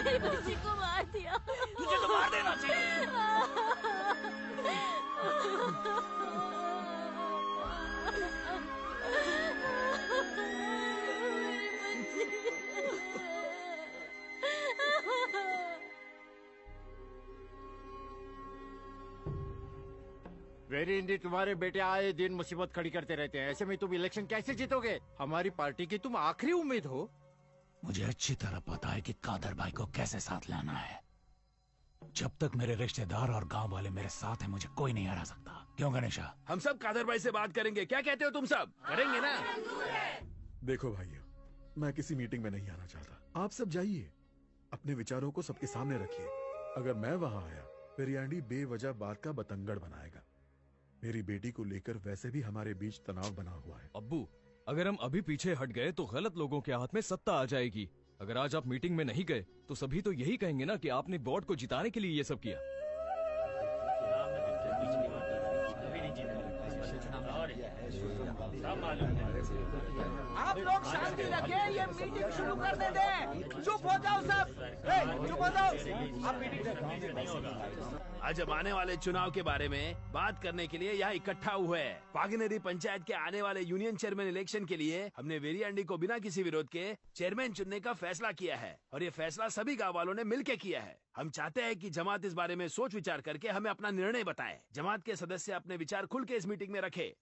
मेरी बच्ची को मार दिया। तुझे तो मार देना चाहिए। वेरी इंडी, तुम्हारे बेटे आए दिन मुसीबत खड़ी करते रहते हैं। ऐसे में तुम इलेक्शन कैसे जीतोगे? हमारी पार्टी की तुम आखिरी उम्मीद हो। मुझे अच्छी तरह पता है कि कादर भाई को कैसे साथ लाना है। जब तक मेरे रिश्तेदार और गांव वाले मेरे साथ हैं, मुझे कोई नहीं हरा सकता। क्यों गणेशा? हम सब कादर भाई से बात करेंगे। क्या कहते हो तुम सब? करेंगे ना? देखो भाइयों, मैं किसी मीटिंग में नहीं आना चाहता। आप सब जाइए, अपने विचारों को सबके सामने रखिए। अगर मैं वहां आया फिर यांडी बेवजह बात का बतंगड़ बनाएगा। मेरी बेटी को लेकर वैसे भी हमारे बीच तनाव बना हुआ है। अब्बू, अगर हम अभी पीछे हट गए तो गलत लोगों के हाथ में सत्ता आ जाएगी। अगर आज आप मीटिंग में नहीं गए तो सभी तो यही कहेंगे ना कि आपने बोर्ड को जिताने के लिए ये सब किया। आप लोग शांति रखें, ये मीटिंग शुरू करने दें। चुप हो जाओ सब। चुप हो जाओ। आप मीटिंग आज हम आने वाले चुनाव के बारे में बात करने के लिए यहाँ इकट्ठा हुए हैं। पागनेरी पंचायत के आने वाले यूनियन चेयरमैन इलेक्शन के लिए हमने वेरियांडी को बिना किसी विरोध के चेयरमैन चुनने का फैसला किया है और ये फैसला सभी गाँव वालों ने मिलकर किया है। हम चाहते हैं कि जमात इस बारे में सोच विचार करके हमें अपना निर्णय बताए। जमात के सदस्य अपने विचार खुल के इस मीटिंग में रखे।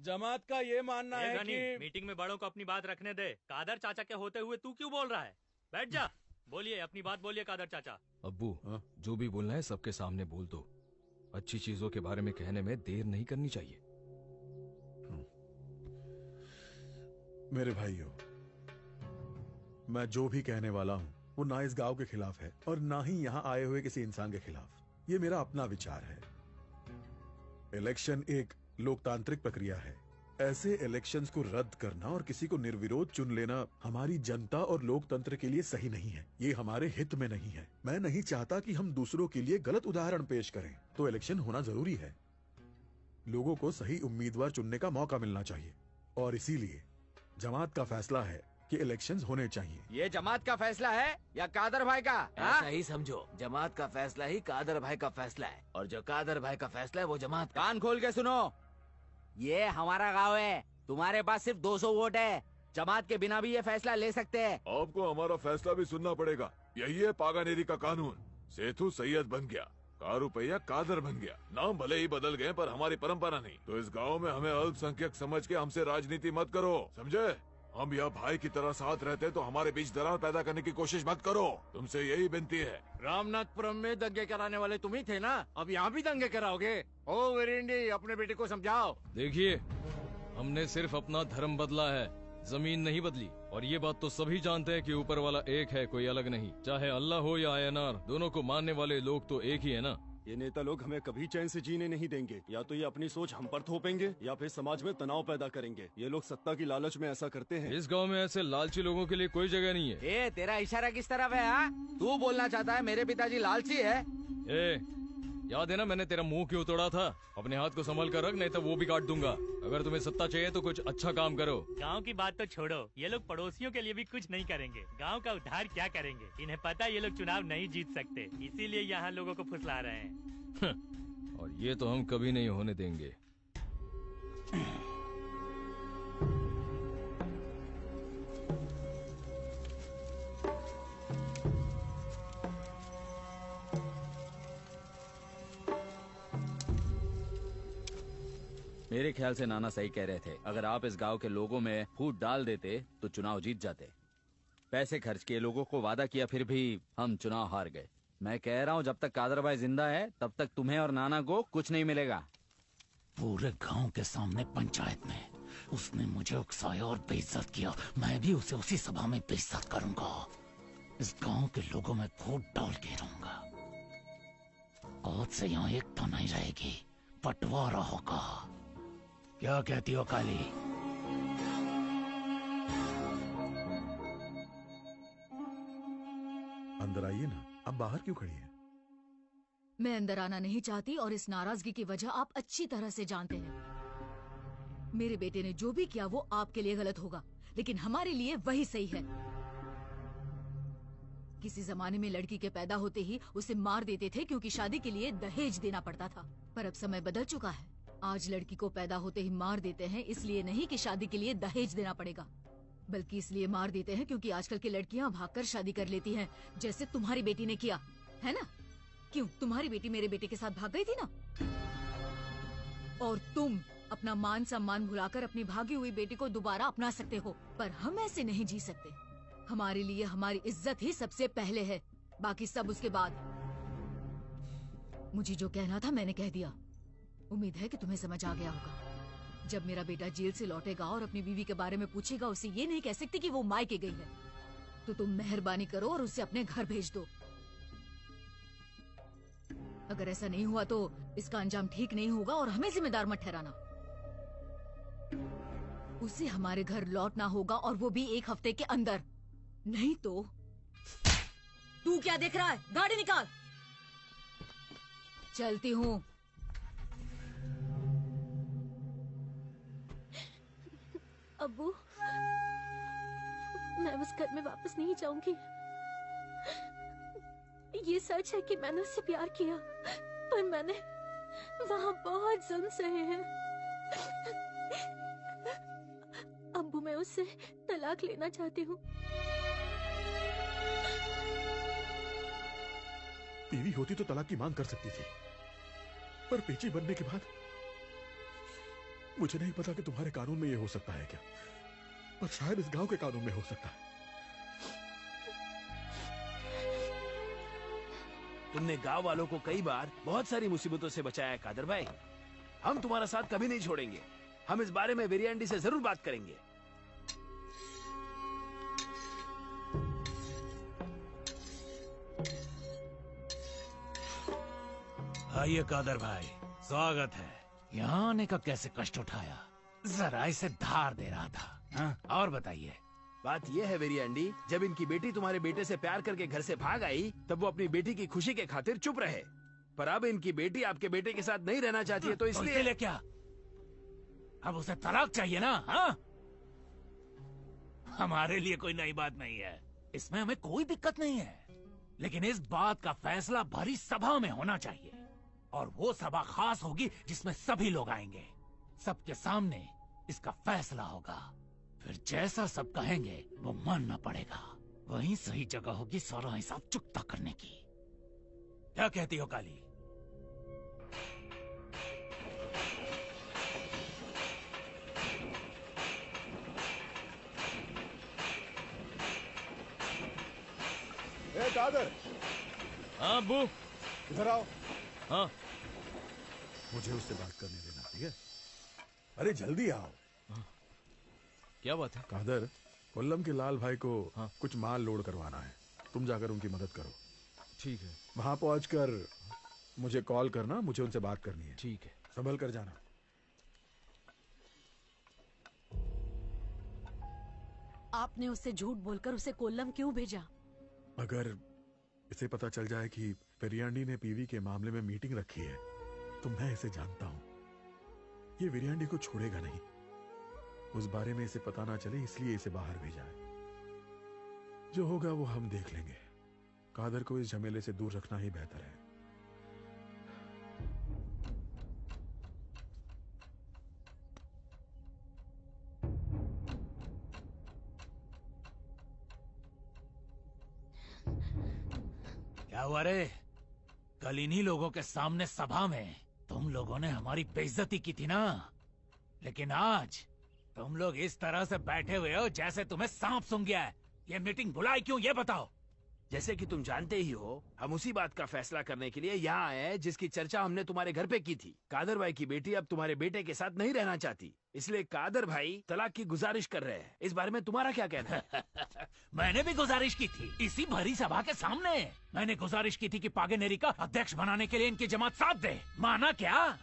जमात का ये मानना है कि मीटिंग में बड़ों को अपनी बात रखने दे। कादर चाचा के होते हुए तू क्यों बोल रहा है? बैठ जा, बोलिए अपनी बात बोलिए कादर चाचा। अब्बू, जो भी बोलना है सबके सामने बोल दो। अच्छी चीजों के बारे में कहने में देर नहीं करनी चाहिए। मेरे भाइयों, मैं जो भी कहने वाला हूँ वो ना इस गांव के खिलाफ है और ना ही यहाँ आए हुए किसी इंसान के खिलाफ। ये मेरा अपना विचार है। इलेक्शन एक लोकतांत्रिक प्रक्रिया है। ऐसे इलेक्शंस को रद्द करना और किसी को निर्विरोध चुन लेना हमारी जनता और लोकतंत्र के लिए सही नहीं है। ये हमारे हित में नहीं है। मैं नहीं चाहता कि हम दूसरों के लिए गलत उदाहरण पेश करें। तो इलेक्शन होना जरूरी है। लोगों को सही उम्मीदवार चुनने का मौका मिलना चाहिए और इसीलिए जमात का फैसला है कि इलेक्शंस होने चाहिए। ये जमात का फैसला है या कादर भाई का? ऐसा ही समझो, जमात का फैसला ही कादर भाई का फैसला है और जो कादर भाई का फैसला है वो जमात। कान खोल के सुनो, ये हमारा गांव है। तुम्हारे पास सिर्फ 200 वोट है। जमात के बिना भी ये फैसला ले सकते हैं। आपको हमारा फैसला भी सुनना पड़ेगा। यही है पागानेरी का कानून। सेठू सैयद बन गया, कारुपैया कादर बन गया। नाम भले ही बदल गए पर हमारी परंपरा नहीं। तो इस गांव में हमें अल्पसंख्यक समझ के हमसे राजनीति मत करो, समझे? हम यहाँ भाई की तरह साथ रहते तो हमारे बीच दरार पैदा करने की कोशिश मत करो। तुमसे यही विनती है। रामनाथपुरम में दंगे कराने वाले तुम ही थे ना, अब यहाँ भी दंगे कराओगे? ओ वेरिंडी, अपने बेटे को समझाओ। देखिए, हमने सिर्फ अपना धर्म बदला है, जमीन नहीं बदली। और ये बात तो सभी जानते हैं कि ऊपर वाला एक है, कोई अलग नहीं। चाहे अल्लाह हो या आयनार, दोनों को मानने वाले लोग तो एक ही है ना। ये नेता लोग हमें कभी चैन से जीने नहीं देंगे। या तो ये अपनी सोच हम पर थोपेंगे या फिर समाज में तनाव पैदा करेंगे। ये लोग सत्ता की लालच में ऐसा करते हैं। इस गांव में ऐसे लालची लोगों के लिए कोई जगह नहीं है। ए, तेरा इशारा किस तरफ है? हाँ, तू बोलना चाहता है मेरे पिताजी लालची है? ए, याद है ना मैंने तेरा मुंह क्यों तोड़ा था? अपने हाथ को संभल कर रख, नहीं तो वो भी काट दूंगा। अगर तुम्हें सत्ता चाहिए तो कुछ अच्छा काम करो। गांव की बात तो छोड़ो, ये लोग पड़ोसियों के लिए भी कुछ नहीं करेंगे। गांव का उद्धार क्या करेंगे? इन्हें पता है ये लोग चुनाव नहीं जीत सकते, इसीलिए यहाँ लोगों को फुसला रहे हैं। और ये तो हम कभी नहीं होने देंगे। मेरे ख्याल से नाना सही कह रहे थे। अगर आप इस गांव के लोगों में फूट डाल देते तो चुनाव जीत जाते। पैसे खर्च किए, लोगों को वादा किया, फिर भी हम चुनाव हार गए। मैं कह रहा हूँ जब तक कादर भाई जिंदा है तब तक तुम्हें और नाना को कुछ नहीं मिलेगा। पूरे गांव के सामने पंचायत में उसने मुझे उकसाया और बेइज्जत किया। मैं भी उसे उसी सभा में बेइज्जत करूंगा। इस गांव के लोगों में फूट डाल के रहूंगा। आज से यहाँ एकता नहीं रहेगी, बंटवारा होगा। क्या कहती हो काली? अंदर आइए ना, अब बाहर क्यों खड़ी है? मैं अंदर आना नहीं चाहती और इस नाराजगी की वजह आप अच्छी तरह से जानते हैं। मेरे बेटे ने जो भी किया वो आपके लिए गलत होगा, लेकिन हमारे लिए वही सही है। किसी जमाने में लड़की के पैदा होते ही उसे मार देते थे क्योंकि शादी के लिए दहेज देना पड़ता था, पर अब समय बदल चुका है। आज लड़की को पैदा होते ही मार देते हैं, इसलिए नहीं कि शादी के लिए दहेज देना पड़ेगा, बल्कि इसलिए मार देते हैं क्योंकि आजकल की लड़कियां भागकर शादी कर लेती हैं, जैसे तुम्हारी बेटी ने किया है ना। क्यों, तुम्हारी बेटी मेरे बेटे के साथ भाग गई थी ना। और तुम अपना मान सम्मान भुलाकर अपनी भागी हुई बेटी को दोबारा अपना सकते हो, पर हम ऐसे नहीं जी सकते। हमारे लिए हमारी इज्जत ही सबसे पहले है, बाकी सब उसके बाद। मुझे जो कहना था मैंने कह दिया। उम्मीद है कि तुम्हें समझ आ गया होगा। जब मेरा बेटा जेल से लौटेगा और अपनी बीवी के बारे में पूछेगा, उसे ये नहीं कह सकती कि वो मायके गई है, तो तुम मेहरबानी करो और उसे अपने घर भेज दो। अगर ऐसा नहीं हुआ तो इसका अंजाम ठीक नहीं होगा और हमें जिम्मेदार मत ठहराना। उसे हमारे घर लौटना होगा और वो भी 1 हफ्ते के अंदर, नहीं तो। तू क्या देख रहा है? गाड़ी निकाल। चलती हूँ। अब्बू, मैं उस घर में वापस नहीं जाऊंगी। ये सच है कि मैंने उससे प्यार किया, पर मैंने वहाँ बहुत जुल्म सहे हैं। अब्बू, मैं उससे तलाक लेना चाहती हूँ। बीवी होती तो तलाक की मांग कर सकती थी, पर पेची बनने के बाद मुझे नहीं पता कि तुम्हारे कानून में ये हो सकता है क्या, पर शायद इस गांव के कानून में हो सकता है। तुमने गांव वालों को कई बार बहुत सारी मुसीबतों से बचाया है कादर भाई। हम तुम्हारा साथ कभी नहीं छोड़ेंगे। हम इस बारे में वेरिएंडी से जरूर बात करेंगे। आइए कादर भाई, स्वागत है। यहाँ आने का कैसे कष्ट उठाया? जरा इसे धार दे रहा था। हाँ? और बताइए। बात यह है वेरिएंडी, जब इनकी बेटी तुम्हारे बेटे से प्यार करके घर से भाग आई, तब वो अपनी बेटी की खुशी के खातिर चुप रहे। पर अब इनकी बेटी आपके बेटे के साथ नहीं रहना चाहती है, तो इसलिए क्या अब उसे तलाक चाहिए ना? हाँ? हमारे लिए कोई नई बात नहीं है, इसमें हमें कोई दिक्कत नहीं है, लेकिन इस बात का फैसला भरी सभा में होना चाहिए। और वो सभा खास होगी जिसमें सभी लोग आएंगे। सबके सामने इसका फैसला होगा। फिर जैसा सब कहेंगे वो मानना पड़ेगा। वही सही जगह होगी सारा हिसाब चुकता करने की। क्या कहती हो काली? ए कादर। हाँ अब्बू। इधर आओ। हाँ। मुझे उससे बात करने देना, ठीक है? अरे जल्दी आओ। क्या बात है? कादर, कोल्लम के लाल भाई को कुछ माल लोड करवाना है, तुम जाकर उनकी मदद करो। ठीक है। वहां पहुंचकर मुझे कॉल करना, मुझे उनसे बात करनी है। ठीक है। संभल कर जाना। आपने उससे झूठ बोलकर उसे कोल्लम क्यों भेजा? अगर इसे पता चल जाए कि विरियांडी ने पीवी के मामले में मीटिंग रखी है तो मैं इसे जानता हूं, ये विरियांडी को छोड़ेगा नहीं। उस बारे में इसे पता ना चले इसलिए इसे बाहर भेजा है। जो होगा वो हम देख लेंगे। कादर को इस झमेले से दूर रखना ही बेहतर है। क्या हुआ रे? कल इन्हीं लोगों के सामने सभा में तुम लोगों ने हमारी बेइज्जती की थी ना, लेकिन आज तुम लोग इस तरह से बैठे हुए हो जैसे तुम्हें सांप सूंघ गया है। ये मीटिंग बुलाई क्यों, ये बताओ। जैसे कि तुम जानते ही हो, हम उसी बात का फैसला करने के लिए यहाँ आए हैं जिसकी चर्चा हमने तुम्हारे घर पे की थी। कादर भाई की बेटी अब तुम्हारे बेटे के साथ नहीं रहना चाहती, इसलिए कादर भाई तलाक की गुजारिश कर रहे हैं। इस बारे में तुम्हारा क्या कहना है? मैंने भी गुजारिश की थी इसी भरी सभा के सामने। मैंने गुजारिश की थी कि पागेनेरी का अध्यक्ष बनाने के लिए इनकी जमात साथ दे। माना क्या?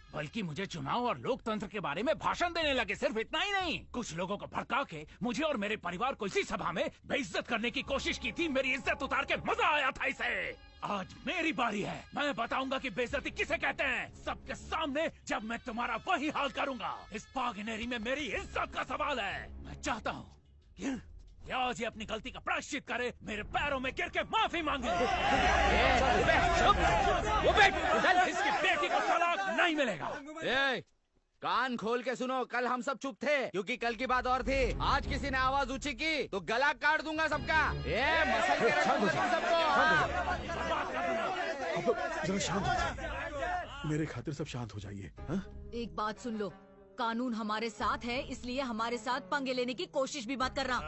बल्कि मुझे चुनाव और लोकतंत्र के बारे में भाषण देने लगे। सिर्फ इतना ही नहीं, कुछ लोगों को भड़का के मुझे और मेरे परिवार को इसी सभा में बेइज्जत करने की कोशिश की थी। मेरी इज्जत उतार के मजा आया था इसे। आज मेरी बारी है, मैं बताऊंगा कि बेइज्जती किसे कहते हैं। सबके सामने जब मैं तुम्हारा वही हाल करूंगा। इस पागनेरी में मेरी इज्जत का सवाल है। मैं चाहता हूँ कि आज ये अपनी गलती का प्रायश्चित करे, मेरे पैरों में गिर के माफी मांगे। इसकी बेटी को तलाक नहीं मिलेगा। कान खोल के सुनो, कल हम सब चुप थे क्योंकि कल की बात और थी। आज किसी ने आवाज ऊंची की तो गला काट दूंगा सबका। मसल के रखूंगा सबको। जरा शांत हो जाइए, मेरे खातिर सब शांत हो जाइए। एक बात सुन लो, कानून हमारे साथ है, इसलिए हमारे साथ पंगे लेने की कोशिश भी मत करना।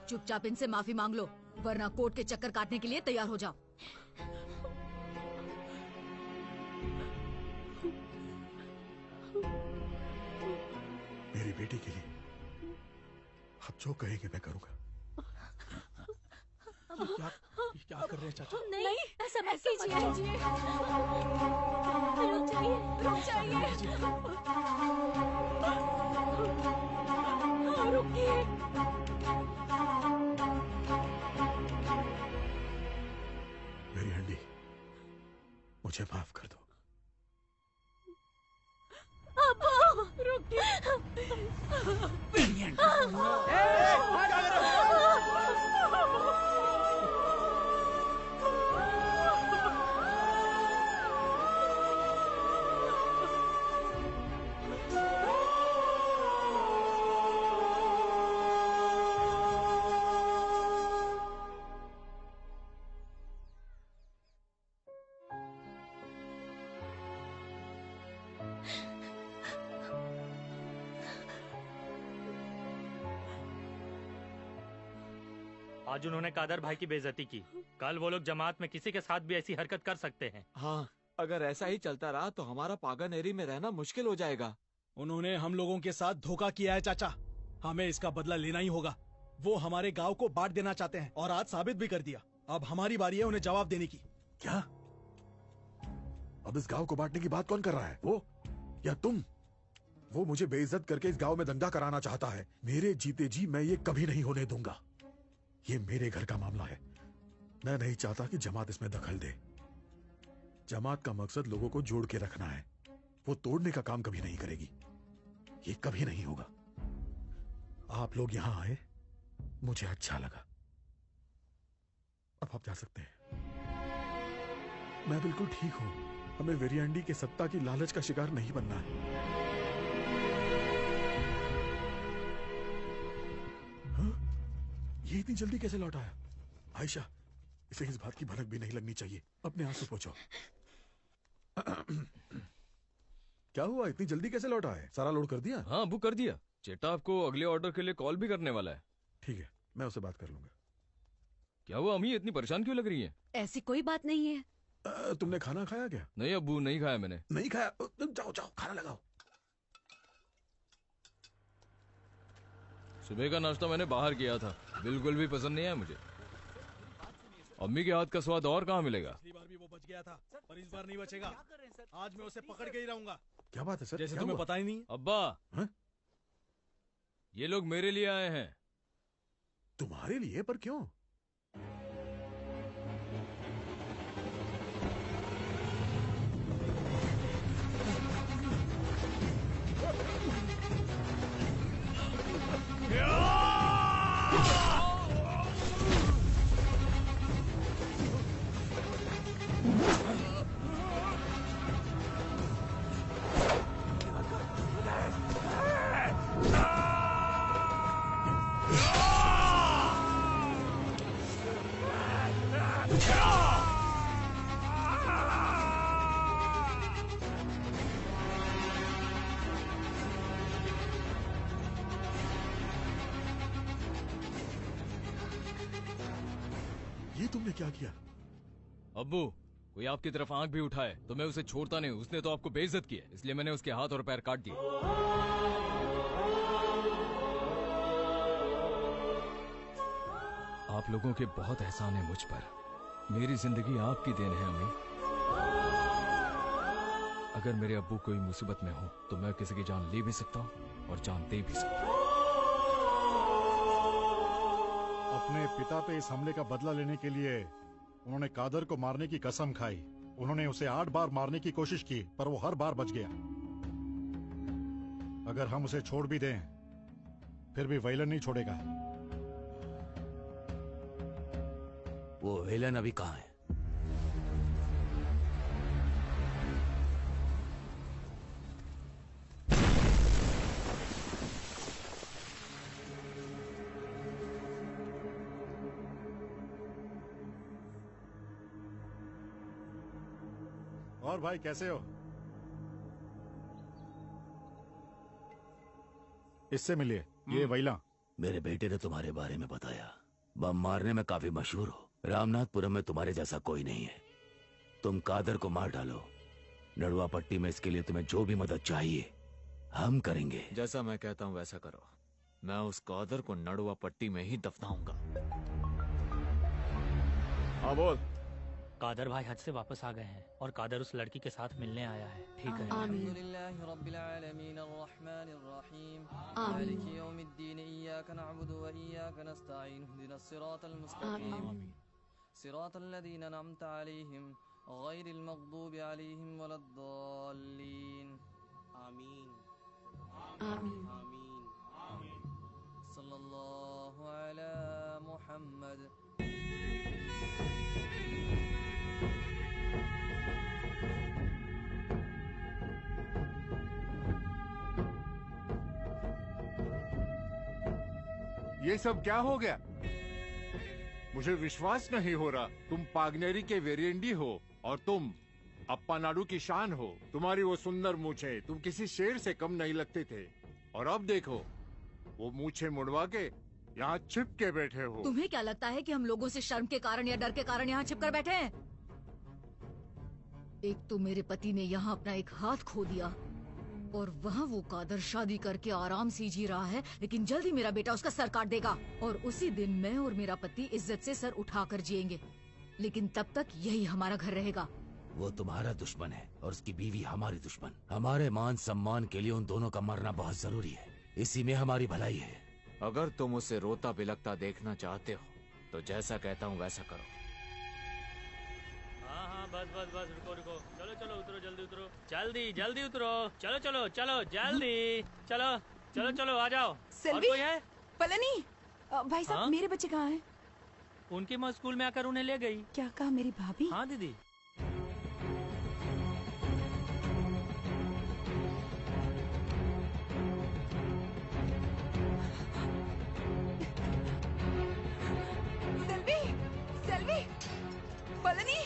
चुपचाप इनसे माफी मांग लो, वरना कोर्ट के चक्कर काटने के लिए तैयार हो जाओ। मेरी बेटी के लिए आप जो कहेंगे मैं करूंगा। क्या कर रहे हैं चाचा? नहीं, ऐसा मत कीजिए। रुक जाइए, रुक जाइए। रुकिए। मेरी हंडी, मुझे माफ कर दो। अब्बू, रुकिए। आज उन्होंने कादर भाई की बेइज्जती की, कल वो लोग जमात में किसी के साथ भी ऐसी हरकत कर सकते हैं। हाँ, अगर ऐसा ही चलता रहा तो हमारा पागानेरी में रहना मुश्किल हो जाएगा। उन्होंने हम लोगों के साथ धोखा किया है चाचा, हमें इसका बदला लेना ही होगा। वो हमारे गांव को बांट देना चाहते हैं और आज साबित भी कर दिया। अब हमारी बारी है उन्हें जवाब देने की। क्या? अब इस गांव को बांटने की बात कौन कर रहा है? वो या तुम? वो मुझे बेइज्जत करके इस गांव में दंगा कराना चाहता है। मेरे जीते जी मैं ये कभी नहीं होने दूंगा। ये मेरे घर का मामला है, मैं नहीं चाहता कि जमात इसमें दखल दे। जमात का मकसद लोगों को जोड़ के रखना है, वो तोड़ने का काम कभी नहीं करेगी। ये कभी नहीं होगा। आप लोग यहां आए, मुझे अच्छा लगा। अब आप जा सकते हैं। मैं बिल्कुल ठीक हूं। हमें विरियांडी के सत्ता की लालच का शिकार नहीं बनना है। ये इतनी जल्दी कैसे लौट आया? आयशा, इसे इस बात की भनक भी नहीं लगनी चाहिए। अपने आंसू पोंछो। क्या हुआ, इतनी जल्दी कैसे लौट आए? सारा लोड कर दिया? हाँ, बुक कर दिया। चेटा आपको अगले ऑर्डर के लिए कॉल भी करने वाला है। ठीक है, मैं उससे बात कर लूंगा। क्या हुआ अम्मी, इतनी परेशान क्यों लग रही है? ऐसी कोई बात नहीं है। तुमने खाना खाया क्या? नहीं अब्बू, नहीं खाया मैंने। नहीं खाया? जाओ जाओ खाना लगाओ। सुबह का नाश्ता मैंने बाहर किया था, बिल्कुल भी पसंद नहीं आया मुझे। अम्मी के हाथ का स्वाद और कहाँ मिलेगा? पिछली बार भी वो बच गया था, पर इस बार नहीं बचेगा। आज मैं उसे पकड़ के ही रहूंगा। क्या बात है सर? जैसे क्या तुम्हें हुआ? पता ही नहीं। अब्बा, ये लोग मेरे लिए आए हैं। तुम्हारे लिए? पर क्यों? ये तुमने क्या किया? अब्बू, कोई आपकी तरफ आंख भी उठाए तो मैं उसे छोड़ता नहीं। उसने तो आपको बेइज्जत की है, इसलिए मैंने उसके हाथ और पैर काट दिए। आप लोगों के बहुत एहसान है मुझ पर। मेरी जिंदगी आपकी देन है अम्मी। अगर मेरे अब्बू कोई मुसीबत में हो तो मैं किसी की जान ले भी सकता हूँ और जान दे भी सकता हूँ। अपने पिता पे इस हमले का बदला लेने के लिए उन्होंने कादर को मारने की कसम खाई। उन्होंने उसे 8 बार मारने की कोशिश की, पर वो हर बार बच गया। अगर हम उसे छोड़ भी दें, फिर भी वेलन नहीं छोड़ेगा। वो वेलन अभी कहाँ है? और भाई कैसे हो? इससे मिलिए, ये वैला। मेरे बेटे ने तुम्हारे बारे में बताया। बम मारने में काफी मशहूर हो। रामनाथपुरम में तुम्हारे जैसा कोई नहीं है। तुम कादर को मार डालो। नड़वा पट्टी में इसके लिए तुम्हें जो भी मदद चाहिए हम करेंगे। जैसा मैं कहता हूँ वैसा करो। मैं उस कादर को नड़वा पट्टी में ही दफनाऊंगा। हाँ बोल। कादर भाई हज से वापस आ गए हैं और कादर उस लड़की के साथ मिलने आया है। ठीक है। सल्लल्लाहु अलैहि मुहम्मद। ये सब क्या हो गया? मुझे विश्वास नहीं हो रहा। तुम पागनेरी के वेरिएंडी हो और तुम अप्पा नाडू की शान हो। तुम्हारी वो सुंदर मूछे, तुम किसी शेर से कम नहीं लगते थे। और अब देखो, वो मूछे मुड़वा के यहाँ छिप के बैठे हो। तुम्हें क्या लगता है कि हम लोगों से शर्म के कारण या डर के कारण यहाँ छिप कर बैठे हैं? एक तो मेरे पति ने यहाँ अपना एक हाथ खो दिया और वहाँ वो कादर शादी करके आराम से जी रहा है, लेकिन जल्दी मेरा बेटा उसका सर काट देगा और उसी दिन मैं और मेरा पति इज्जत से सर उठाकर जिएंगे। लेकिन तब तक यही हमारा घर रहेगा। वो तुम्हारा दुश्मन है और उसकी बीवी हमारी दुश्मन। हमारे मान सम्मान के लिए उन दोनों का मरना बहुत जरूरी है। इसी में हमारी भलाई है। अगर तुम उसे रोता बिलखता देखना चाहते हो तो जैसा कहता हूँ वैसा करो। हाँ बस बस बस, रुको रुको, चलो चलो उतरो, जल्दी उतरो, जल्दी जल्दी उतरो, चलो चलो चलो जल्दी, चलो चलो चलो आ जाओ। और कोई है? पलनी, भाई साहब, हाँ? मेरे बच्चे कहाँ हैं? उनकी माँ स्कूल में आकर उन्हें ले गई। क्या कहा मेरी भाभी? हाँ दीदी। पलनी,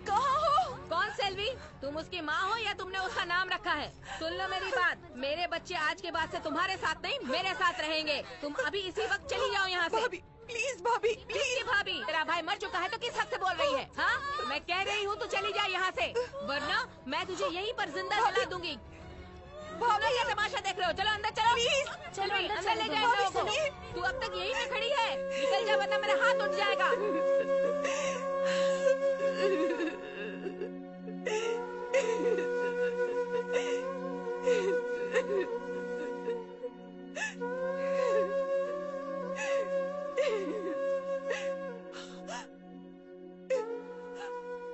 कहाँ हो? कौन सेल्वी? तुम उसकी माँ हो या तुमने उसका नाम रखा है? सुन लो मेरी बात, मेरे बच्चे आज के बाद से तुम्हारे साथ नहीं मेरे साथ रहेंगे। तुम अभी इसी वक्त चली जाओ यहाँ से। भाभी, प्लीज भाभी, प्लीज भाभी। तेरा भाई मर चुका है तो किस हक से बोल रही है? हाँ, मैं कह रही हूँ तू चली जा यहाँ से, वरना मैं तुझे यहीं पर जिंदा जला दूंगी। भाभी क्या तमाशा देख रहे हो? चलो अंदर चलो प्लीज चलो अंदर ले चलो, जाओ भाभी, इन लोगों सुनिए। को। तू अब तक यहीं पे खड़ी है, निकल जा वरना मेरा हाथ उठ जाएगा।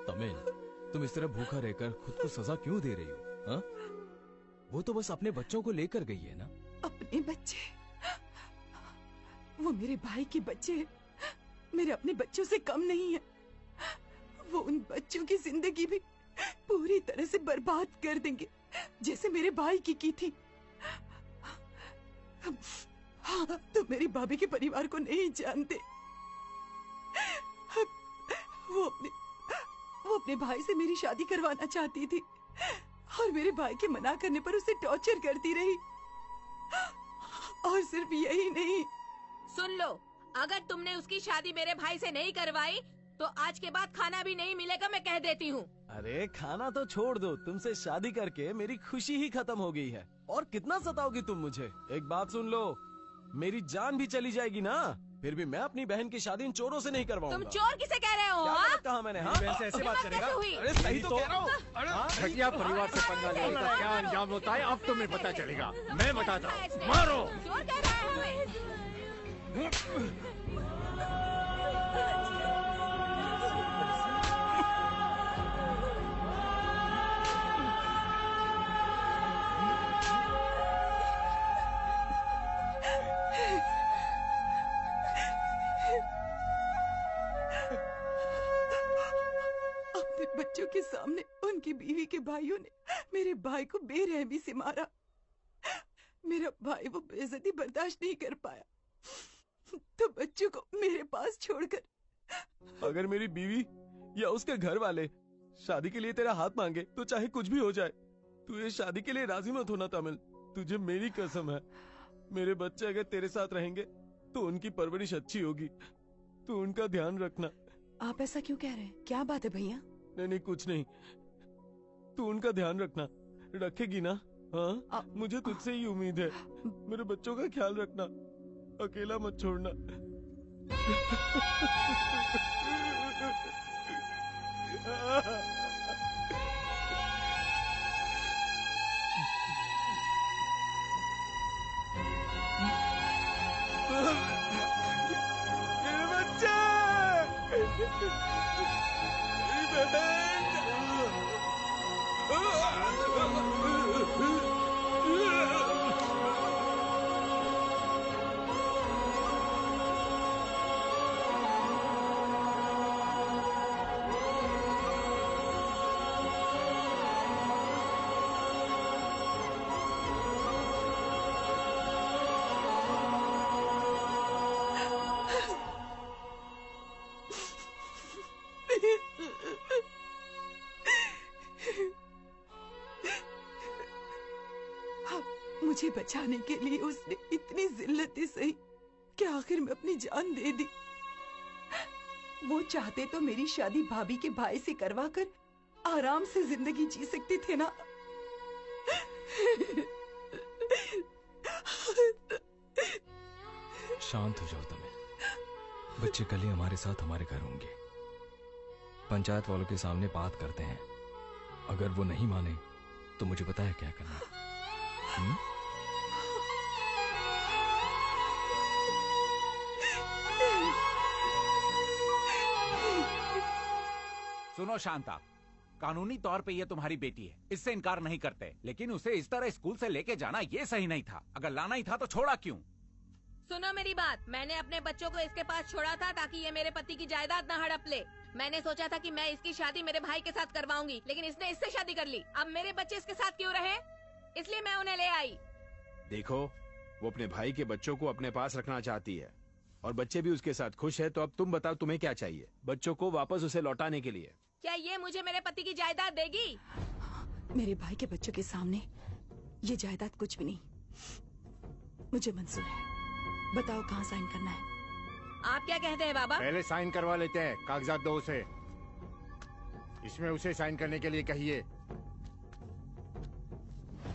तमिल, तुम इस तरह भूखा रहकर खुद को सजा क्यों दे रही हो? हाँ? वो तो बस अपने बच्चों को लेकर गई है ना। अपने बच्चे? वो मेरे भाई के बच्चे हैं, मेरे अपने बच्चों से कम नहीं है। वो उन बच्चों की जिंदगी भी पूरी तरह से बर्बाद कर देंगे, जैसे मेरे भाई की थी। हाँ, तो मेरी भाभी के परिवार को नहीं जानते। वो अपने भाई से मेरी शादी करवाना चाहती थी और मेरे भाई के मना करने पर उसे टॉर्चर करती रही। और सिर्फ यही नहीं, सुन लो, अगर तुमने उसकी शादी मेरे भाई से नहीं करवाई तो आज के बाद खाना भी नहीं मिलेगा, मैं कह देती हूँ। अरे खाना तो छोड़ दो, तुमसे शादी करके मेरी खुशी ही खत्म हो गई है। और कितना सताओगी तुम मुझे? एक बात सुन लो, मेरी जान भी चली जाएगी ना, फिर भी मैं अपनी बहन की शादी इन चोरों से नहीं करवाऊंगा। तुम चोर किसे कह रहे हो? क्या हाँ? गलत कहा मैंने? हाँ, बहन से ऐसे बात करेगा? अरे सही तो कह रहा हूँ। घटिया परिवार से पंगा लेने का क्या अंजाम होता है अब तुम्हें पता चलेगा। मैं बताता हूँ, मारो। चोर कह रहा है हमें। अपने बच्चों के सामने उनकी बीवी के भाइयों ने मेरे भाई को बेरहमी से मारा। मेरा भाई वो बेइज्जती बर्दाश्त नहीं कर पाया, तो बच्चों को मेरे पास छोड़कर। अगर मेरी बीवी या उसके घर वाले शादी के लिए तेरा हाथ मांगे तो चाहे कुछ भी हो जाए, तू ये शादी के लिए राजी मत होना तमिल। तुझे मेरी कसम है, मेरे बच्चे अगर तेरे साथ रहेंगे तो उनकी परवरिश अच्छी होगी। तू उनका ध्यान रखना। आप ऐसा क्यों कह रहे हैं? क्या बात है भैया? नहीं नहीं कुछ नहीं, तू उनका ध्यान रखना। रखेगी ना? हाँ, मुझे तुझसे ही उम्मीद है। मेरे बच्चों का ख्याल रखना, अकेला मत छोड़ना। मेरे बच्चे, मेरी बहन। मुझे बचाने के लिए उसने इतनी जिल्लतें सही कि आखिर में अपनी जान दे दी। वो चाहते तो मेरी शादी भाभी के भाई से करवाकर आराम से जिंदगी जी सकते थे ना। शांत हो जाओ तमिल। बच्चे कल ही हमारे साथ हमारे घर होंगे। पंचायत वालों के सामने बात करते हैं। अगर वो नहीं माने तो मुझे पता है क्या करना है। सुनो शांता, कानूनी तौर पे ये तुम्हारी बेटी है, इससे इनकार नहीं करते, लेकिन उसे इस तरह स्कूल से लेके जाना ये सही नहीं था। अगर लाना ही था तो छोड़ा क्यों? सुनो मेरी बात, मैंने अपने बच्चों को इसके पास छोड़ा था ताकि ये मेरे पति की जायदाद न हड़प ले। मैंने सोचा था कि मैं इसकी शादी मेरे भाई के साथ करवाऊंगी, लेकिन इसने इससे शादी कर ली। अब मेरे बच्चे इसके साथ क्यों रहे? इसलिए मैं उन्हें ले आई। देखो, वो अपने भाई के बच्चों को अपने पास रखना चाहती है और बच्चे भी उसके साथ खुश है। तो अब तुम बताओ तुम्हें क्या चाहिए बच्चों को वापस उसे लौटाने के लिए? क्या ये मुझे मेरे पति की जायदाद देगी? मेरे भाई के बच्चों के सामने ये जायदाद कुछ भी नहीं। मुझे मंजूर है, बताओ कहाँ साइन करना है? आप क्या कहते हैं बाबा? पहले साइन करवा लेते हैं, कागजात दो उसे। इसमें उसे साइन करने के लिए कहिए।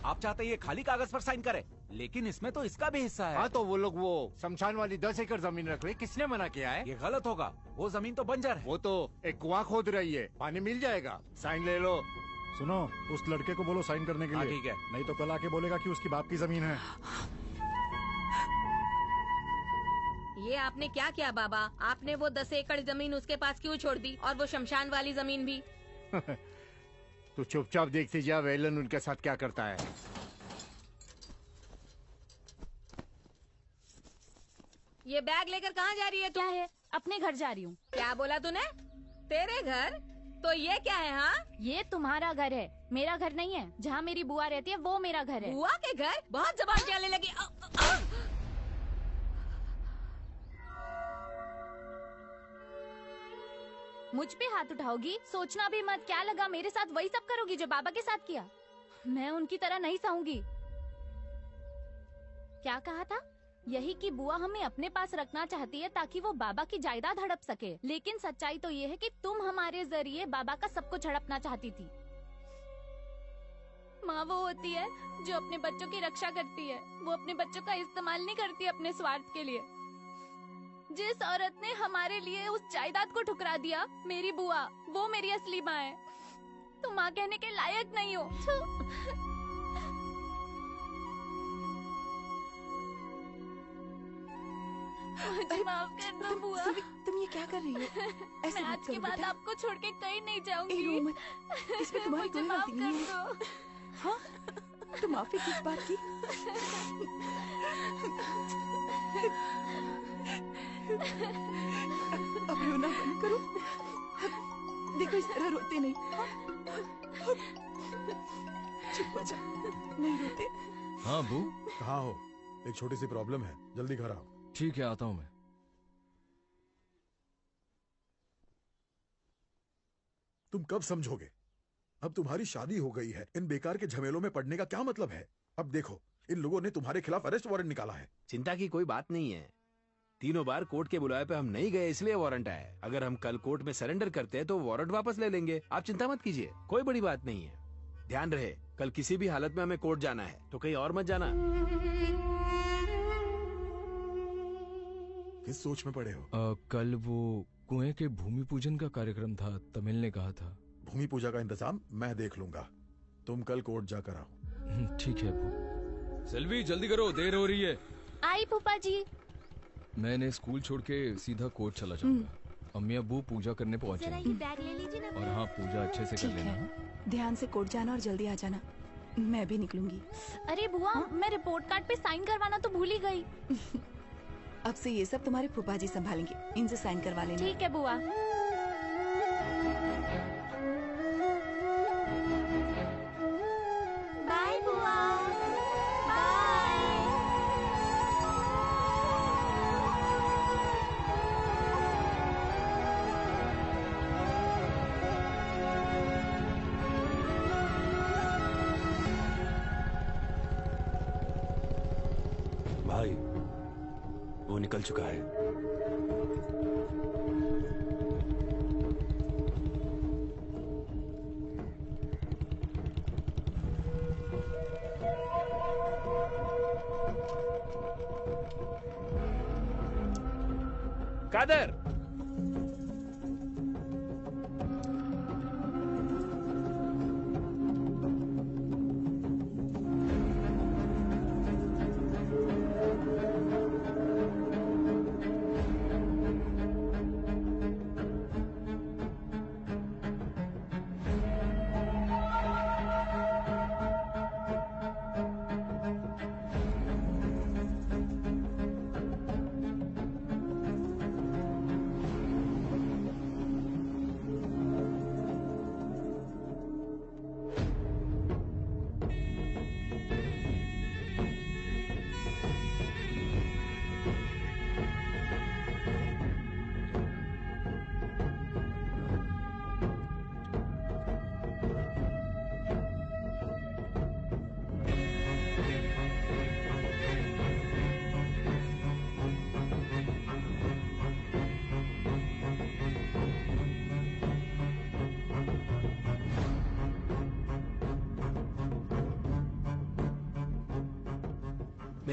आप चाहते हैं ये खाली कागज पर साइन करे, लेकिन इसमें तो इसका भी हिस्सा है। हाँ तो वो लोग वो शमशान वाली 10 एकड़ जमीन रख रहे, किसने मना किया है? ये गलत होगा, वो जमीन तो बंजर है। वो तो एक कुआं खोद रही है, पानी मिल जाएगा। साइन ले लो। सुनो, उस लड़के को बोलो साइन करने के हाँ, लिए। ठीक है। नहीं तो कल आके बोलेगा कि उसकी बाप की जमीन है। ये आपने क्या किया बाबा? आपने वो 10 एकड़ जमीन उसके पास क्यों छोड़ दी, और वो शमशान वाली जमीन भी? तू चुपचाप देखती जा वेलन उनके साथ क्या करता है। ये बैग लेकर कहाँ जा रही है? क्या है? अपने घर जा रही हूँ। क्या बोला तूने? तेरे घर? तो ये क्या है? हाँ, ये तुम्हारा घर है, मेरा घर नहीं है। जहाँ मेरी बुआ रहती है वो मेरा घर है। बुआ के घर? बहुत जबान चलने लगी। मुझ पे हाथ उठाओगी? सोचना भी मत। क्या लगा मेरे साथ वही सब करोगी जो बाबा के साथ किया? मैं उनकी तरह नहीं सहूंगी। क्या कहा था? यही कि बुआ हमें अपने पास रखना चाहती है ताकि वो बाबा की जायदाद हड़प सके। लेकिन सच्चाई तो ये है कि तुम हमारे जरिए बाबा का सब कुछ हड़पना चाहती थी। माँ वो होती है जो अपने बच्चों की रक्षा करती है। वो अपने बच्चों का इस्तेमाल नहीं करती अपने स्वार्थ के लिए। जिस औरत ने हमारे लिए उस जायदाद को ठुकरा दिया, मेरी बुआ, वो मेरी असली माँ है। तुम माँ कहने के लायक नहीं हो। मुझे माफ कर दो बुआ। तुम ये क्या कर रही हो? ऐसे मैं मत आज के करो बाद बेटा। आपको छोड़ के कहीं नहीं जाऊंगी। ए, रो मत। इसमें तुम्हारी मुझे कोई माफ गलती नहीं कर है। दो। हाँ? तुम माफी किस बात की? अब रोना बंद करो। देखो इस तरह रोते नहीं। चुप हो जाओ, नहीं रोते। हाँ बू, कहाँ हो? एक छोटी सी प्रॉब्लम है, जल्दी घर आओ। ठीक है आता हूँ मैं। तुम कब समझोगे? अब तुम्हारी शादी हो गई है, इन बेकार के झमेलों में पड़ने का क्या मतलब है? अब देखो, इन लोगों ने तुम्हारे खिलाफ अरेस्ट वारंट निकाला है। चिंता की कोई बात नहीं है। तीनों बार कोर्ट के बुलाए पे हम नहीं गए, इसलिए वारंट आया है। अगर हम कल कोर्ट में सरेंडर करते हैं तो वारंट वापस ले लेंगे। आप चिंता मत कीजिए, कोई बड़ी बात नहीं है। ध्यान रहे, कल किसी भी हालत में हमें कोर्ट जाना है, तो कहीं और मत जाना। किस सोच में पड़े हो? कल वो कुएं के भूमि पूजन का कार्यक्रम था, तमिल ने कहा था। भूमि पूजा का इंतजाम मैं देख लूंगा, तुम कल कोर्ट जाकर आओ। ठीक है अबू। सेल्वी जल्दी करो, देर हो रही है। आई फूफा जी। मैंने स्कूल छोड़ के सीधा कोर्ट चला जाऊंगा। अम्मी अबू पूजा करने पहुंचे जरा ये बैग ले लीजिए ना। और हाँ, पूजा अच्छे से कर ठीक लेना। है, ध्यान से कोर्ट जाना और जल्दी आ जाना। मैं भी निकलूंगी। अरे बुआ, मैं रिपोर्ट कार्ड पे साइन करवाना तो भूल ही गई। अब से ये सब तुम्हारे फूफा जी संभालेंगे, इनसे साइन करवा लेना। ठीक है बुआ। बाय बुआ। भाई, वो निकल चुका है। कादर,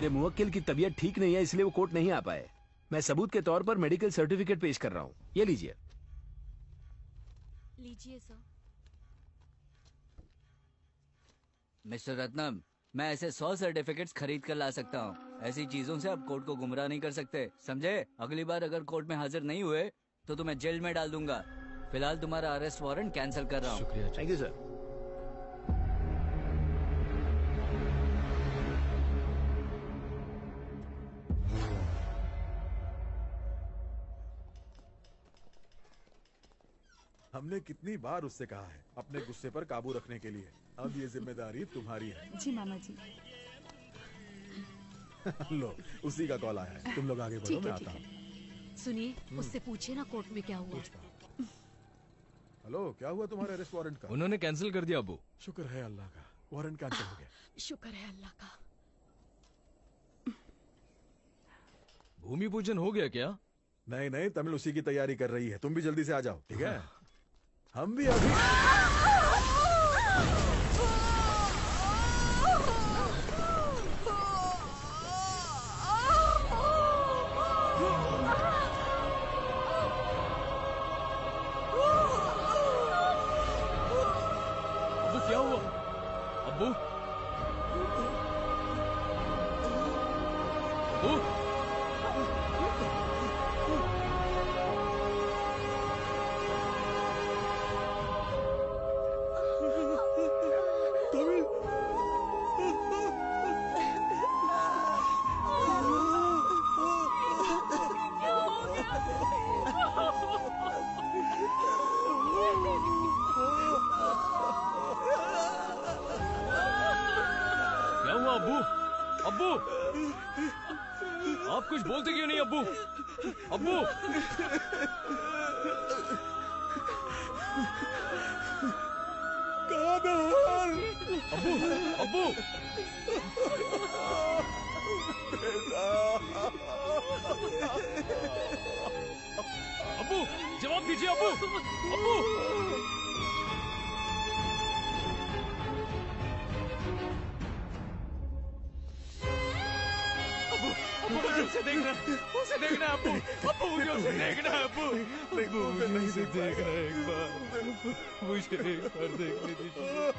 मेरे मुवक्किल की तबीयत ठीक नहीं है, इसलिए वो कोर्ट नहीं आ पाए। मैं सबूत के तौर पर मेडिकल सर्टिफिकेट पेश कर रहा हूँ। ये लीजिए। लीजिए सर। मिस्टर रत्नम, मैं ऐसे 100 सर्टिफिकेट्स खरीद कर ला सकता हूँ। ऐसी चीजों से आप कोर्ट को गुमराह नहीं कर सकते, समझे? अगली बार अगर कोर्ट में हाजिर नहीं हुए तो तुम्हें जेल में डाल दूंगा। फिलहाल तुम्हारा अरेस्ट वारंट कैंसिल कर रहा हूँ। शुक्रिया। Thank you sir. हमने कितनी बार उससे कहा है अपने गुस्से पर काबू रखने के लिए। अब ये जिम्मेदारी तुम्हारी है। जी मामा जी। लो, उसी का कॉल आया है। तुम लोग आगे बढ़ो, मैं आता हूँ। सुनिए, उससे पूछिए ना कोर्ट में क्या हुआ। हेलो, क्या हुआ तुम्हारे अरेस्ट वारंट का? उन्होंने कैंसिल कर दिया अब्बू। शुक्र है अल्लाह का, वारंट कैंसिल हो गया। शुक्र है अल्लाह का। भूमि पूजन हो गया क्या? नहीं नहीं, तमिल उसी की तैयारी कर रही है। तुम भी जल्दी से आ जाओ, ठीक है? हम भी अभी अब्बू क्या हुआ? अब्बू अब्बू क्या हुआ अब्बू? अब्बू आप कुछ बोलते क्यों नहीं अब्बू? अब्बू अब्बू अब्बू अब्बू जवाब दीजिए अब्बू। अब्बू मुझे उसे देखना, उसे देखना अब्बू। अब्बू मुझे उसे देखना अब्बू। अब्बू मुझे उसे देखना एक बार, मुझे एक बार देखने दीजिए।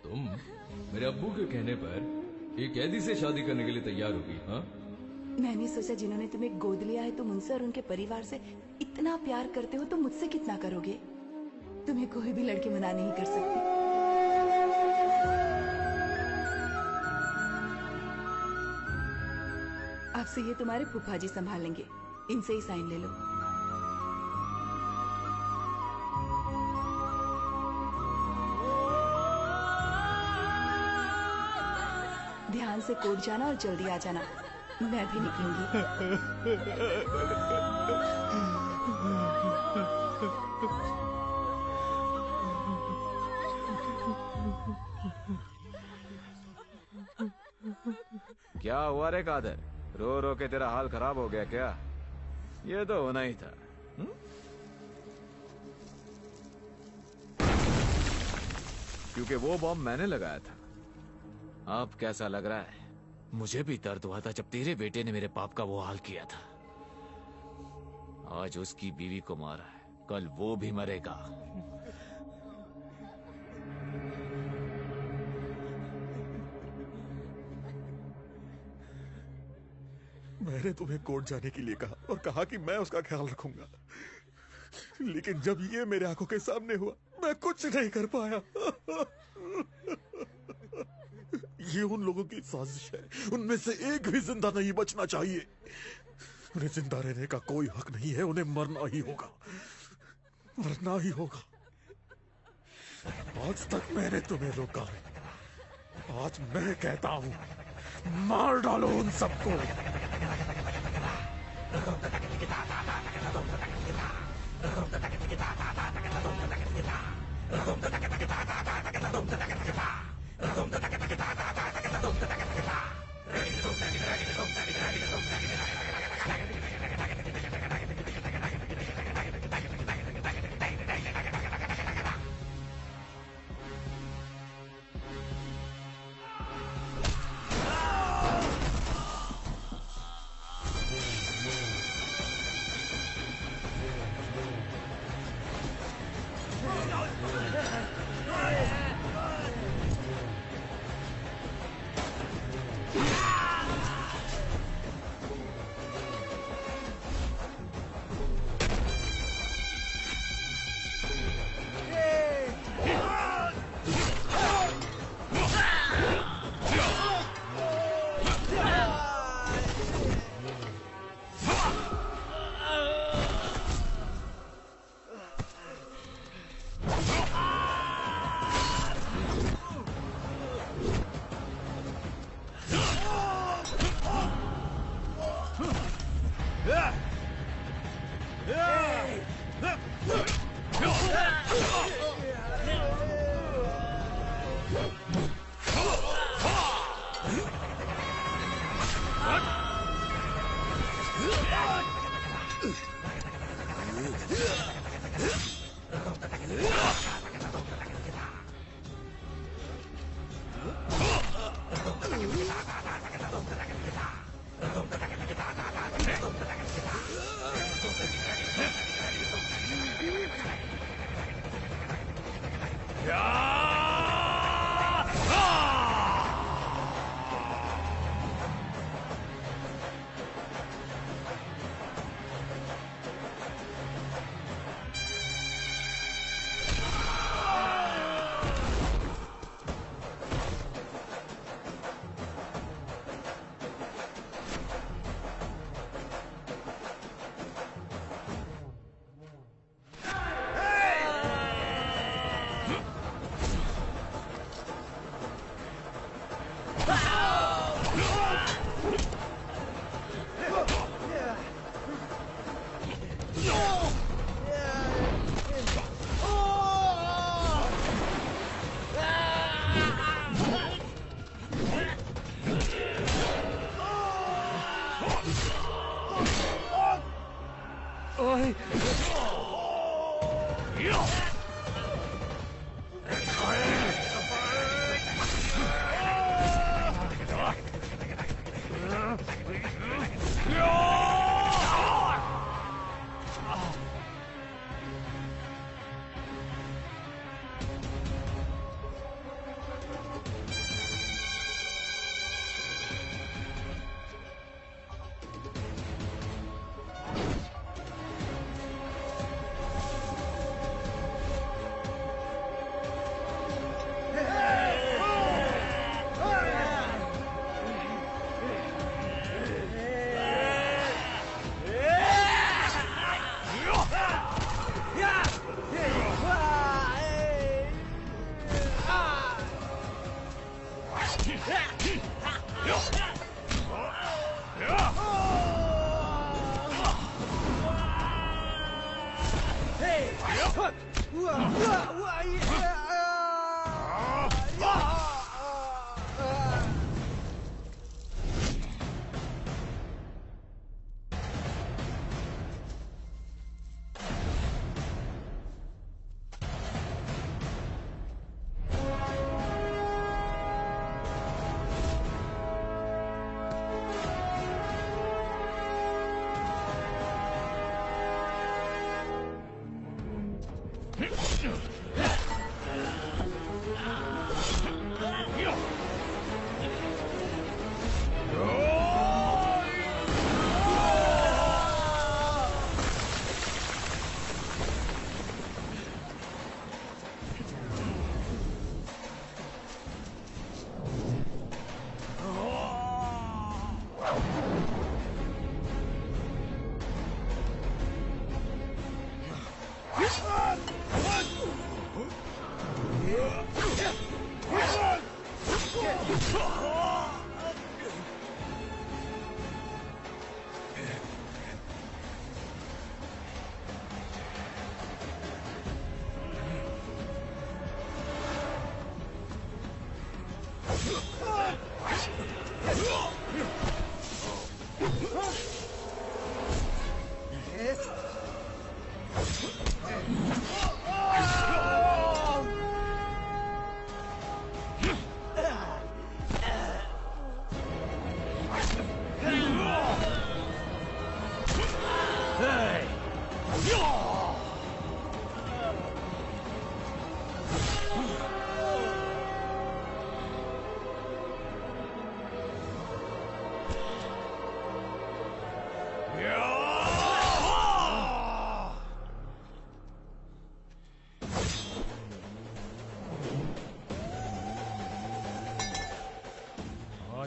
तुम मेरे अब्बू के कहने पर एक कैदी से शादी करने के लिए तैयार होगी? हाँ, मैंने सोचा जिन्होंने तुम्हें गोद लिया है तुम उनसे और उनके परिवार से इतना प्यार करते हो तो मुझसे कितना करोगे। तुम्हें कोई भी लड़की मना नहीं कर सकती। अब से ये तुम्हारे फूफा जी संभालेंगे, इनसे ही साइन ले लो। ध्यान से कोर्ट जाना और जल्दी आ जाना, मैं भी निकलूंगी। क्या हुआ रे कादर? रो रो के तेरा हाल खराब हो गया क्या? ये तो होना ही था। क्योंकि वो बॉम्ब मैंने लगाया था। अब कैसा लग रहा है? मुझे भी दर्द हुआ था जब तेरे बेटे ने मेरे बाप का वो हाल किया था। आज उसकी बीवी को मारा है, कल वो भी मरेगा। मैंने तुम्हें कोर्ट जाने के लिए कहा और कहा कि मैं उसका ख्याल रखूंगा, लेकिन जब ये मेरे आंखों के सामने हुआ मैं कुछ नहीं कर पाया। ये उन लोगों की साजिश है, उनमें से एक भी जिंदा नहीं बचना चाहिए। उन्हें जिंदा रहने का कोई हक नहीं है, उन्हें मरना ही होगा, मरना ही होगा। आज तक मैंने तुम्हें रोका है, आज मैं कहता हूं मार डालो उन सबको।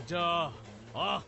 आजा आ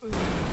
Uh.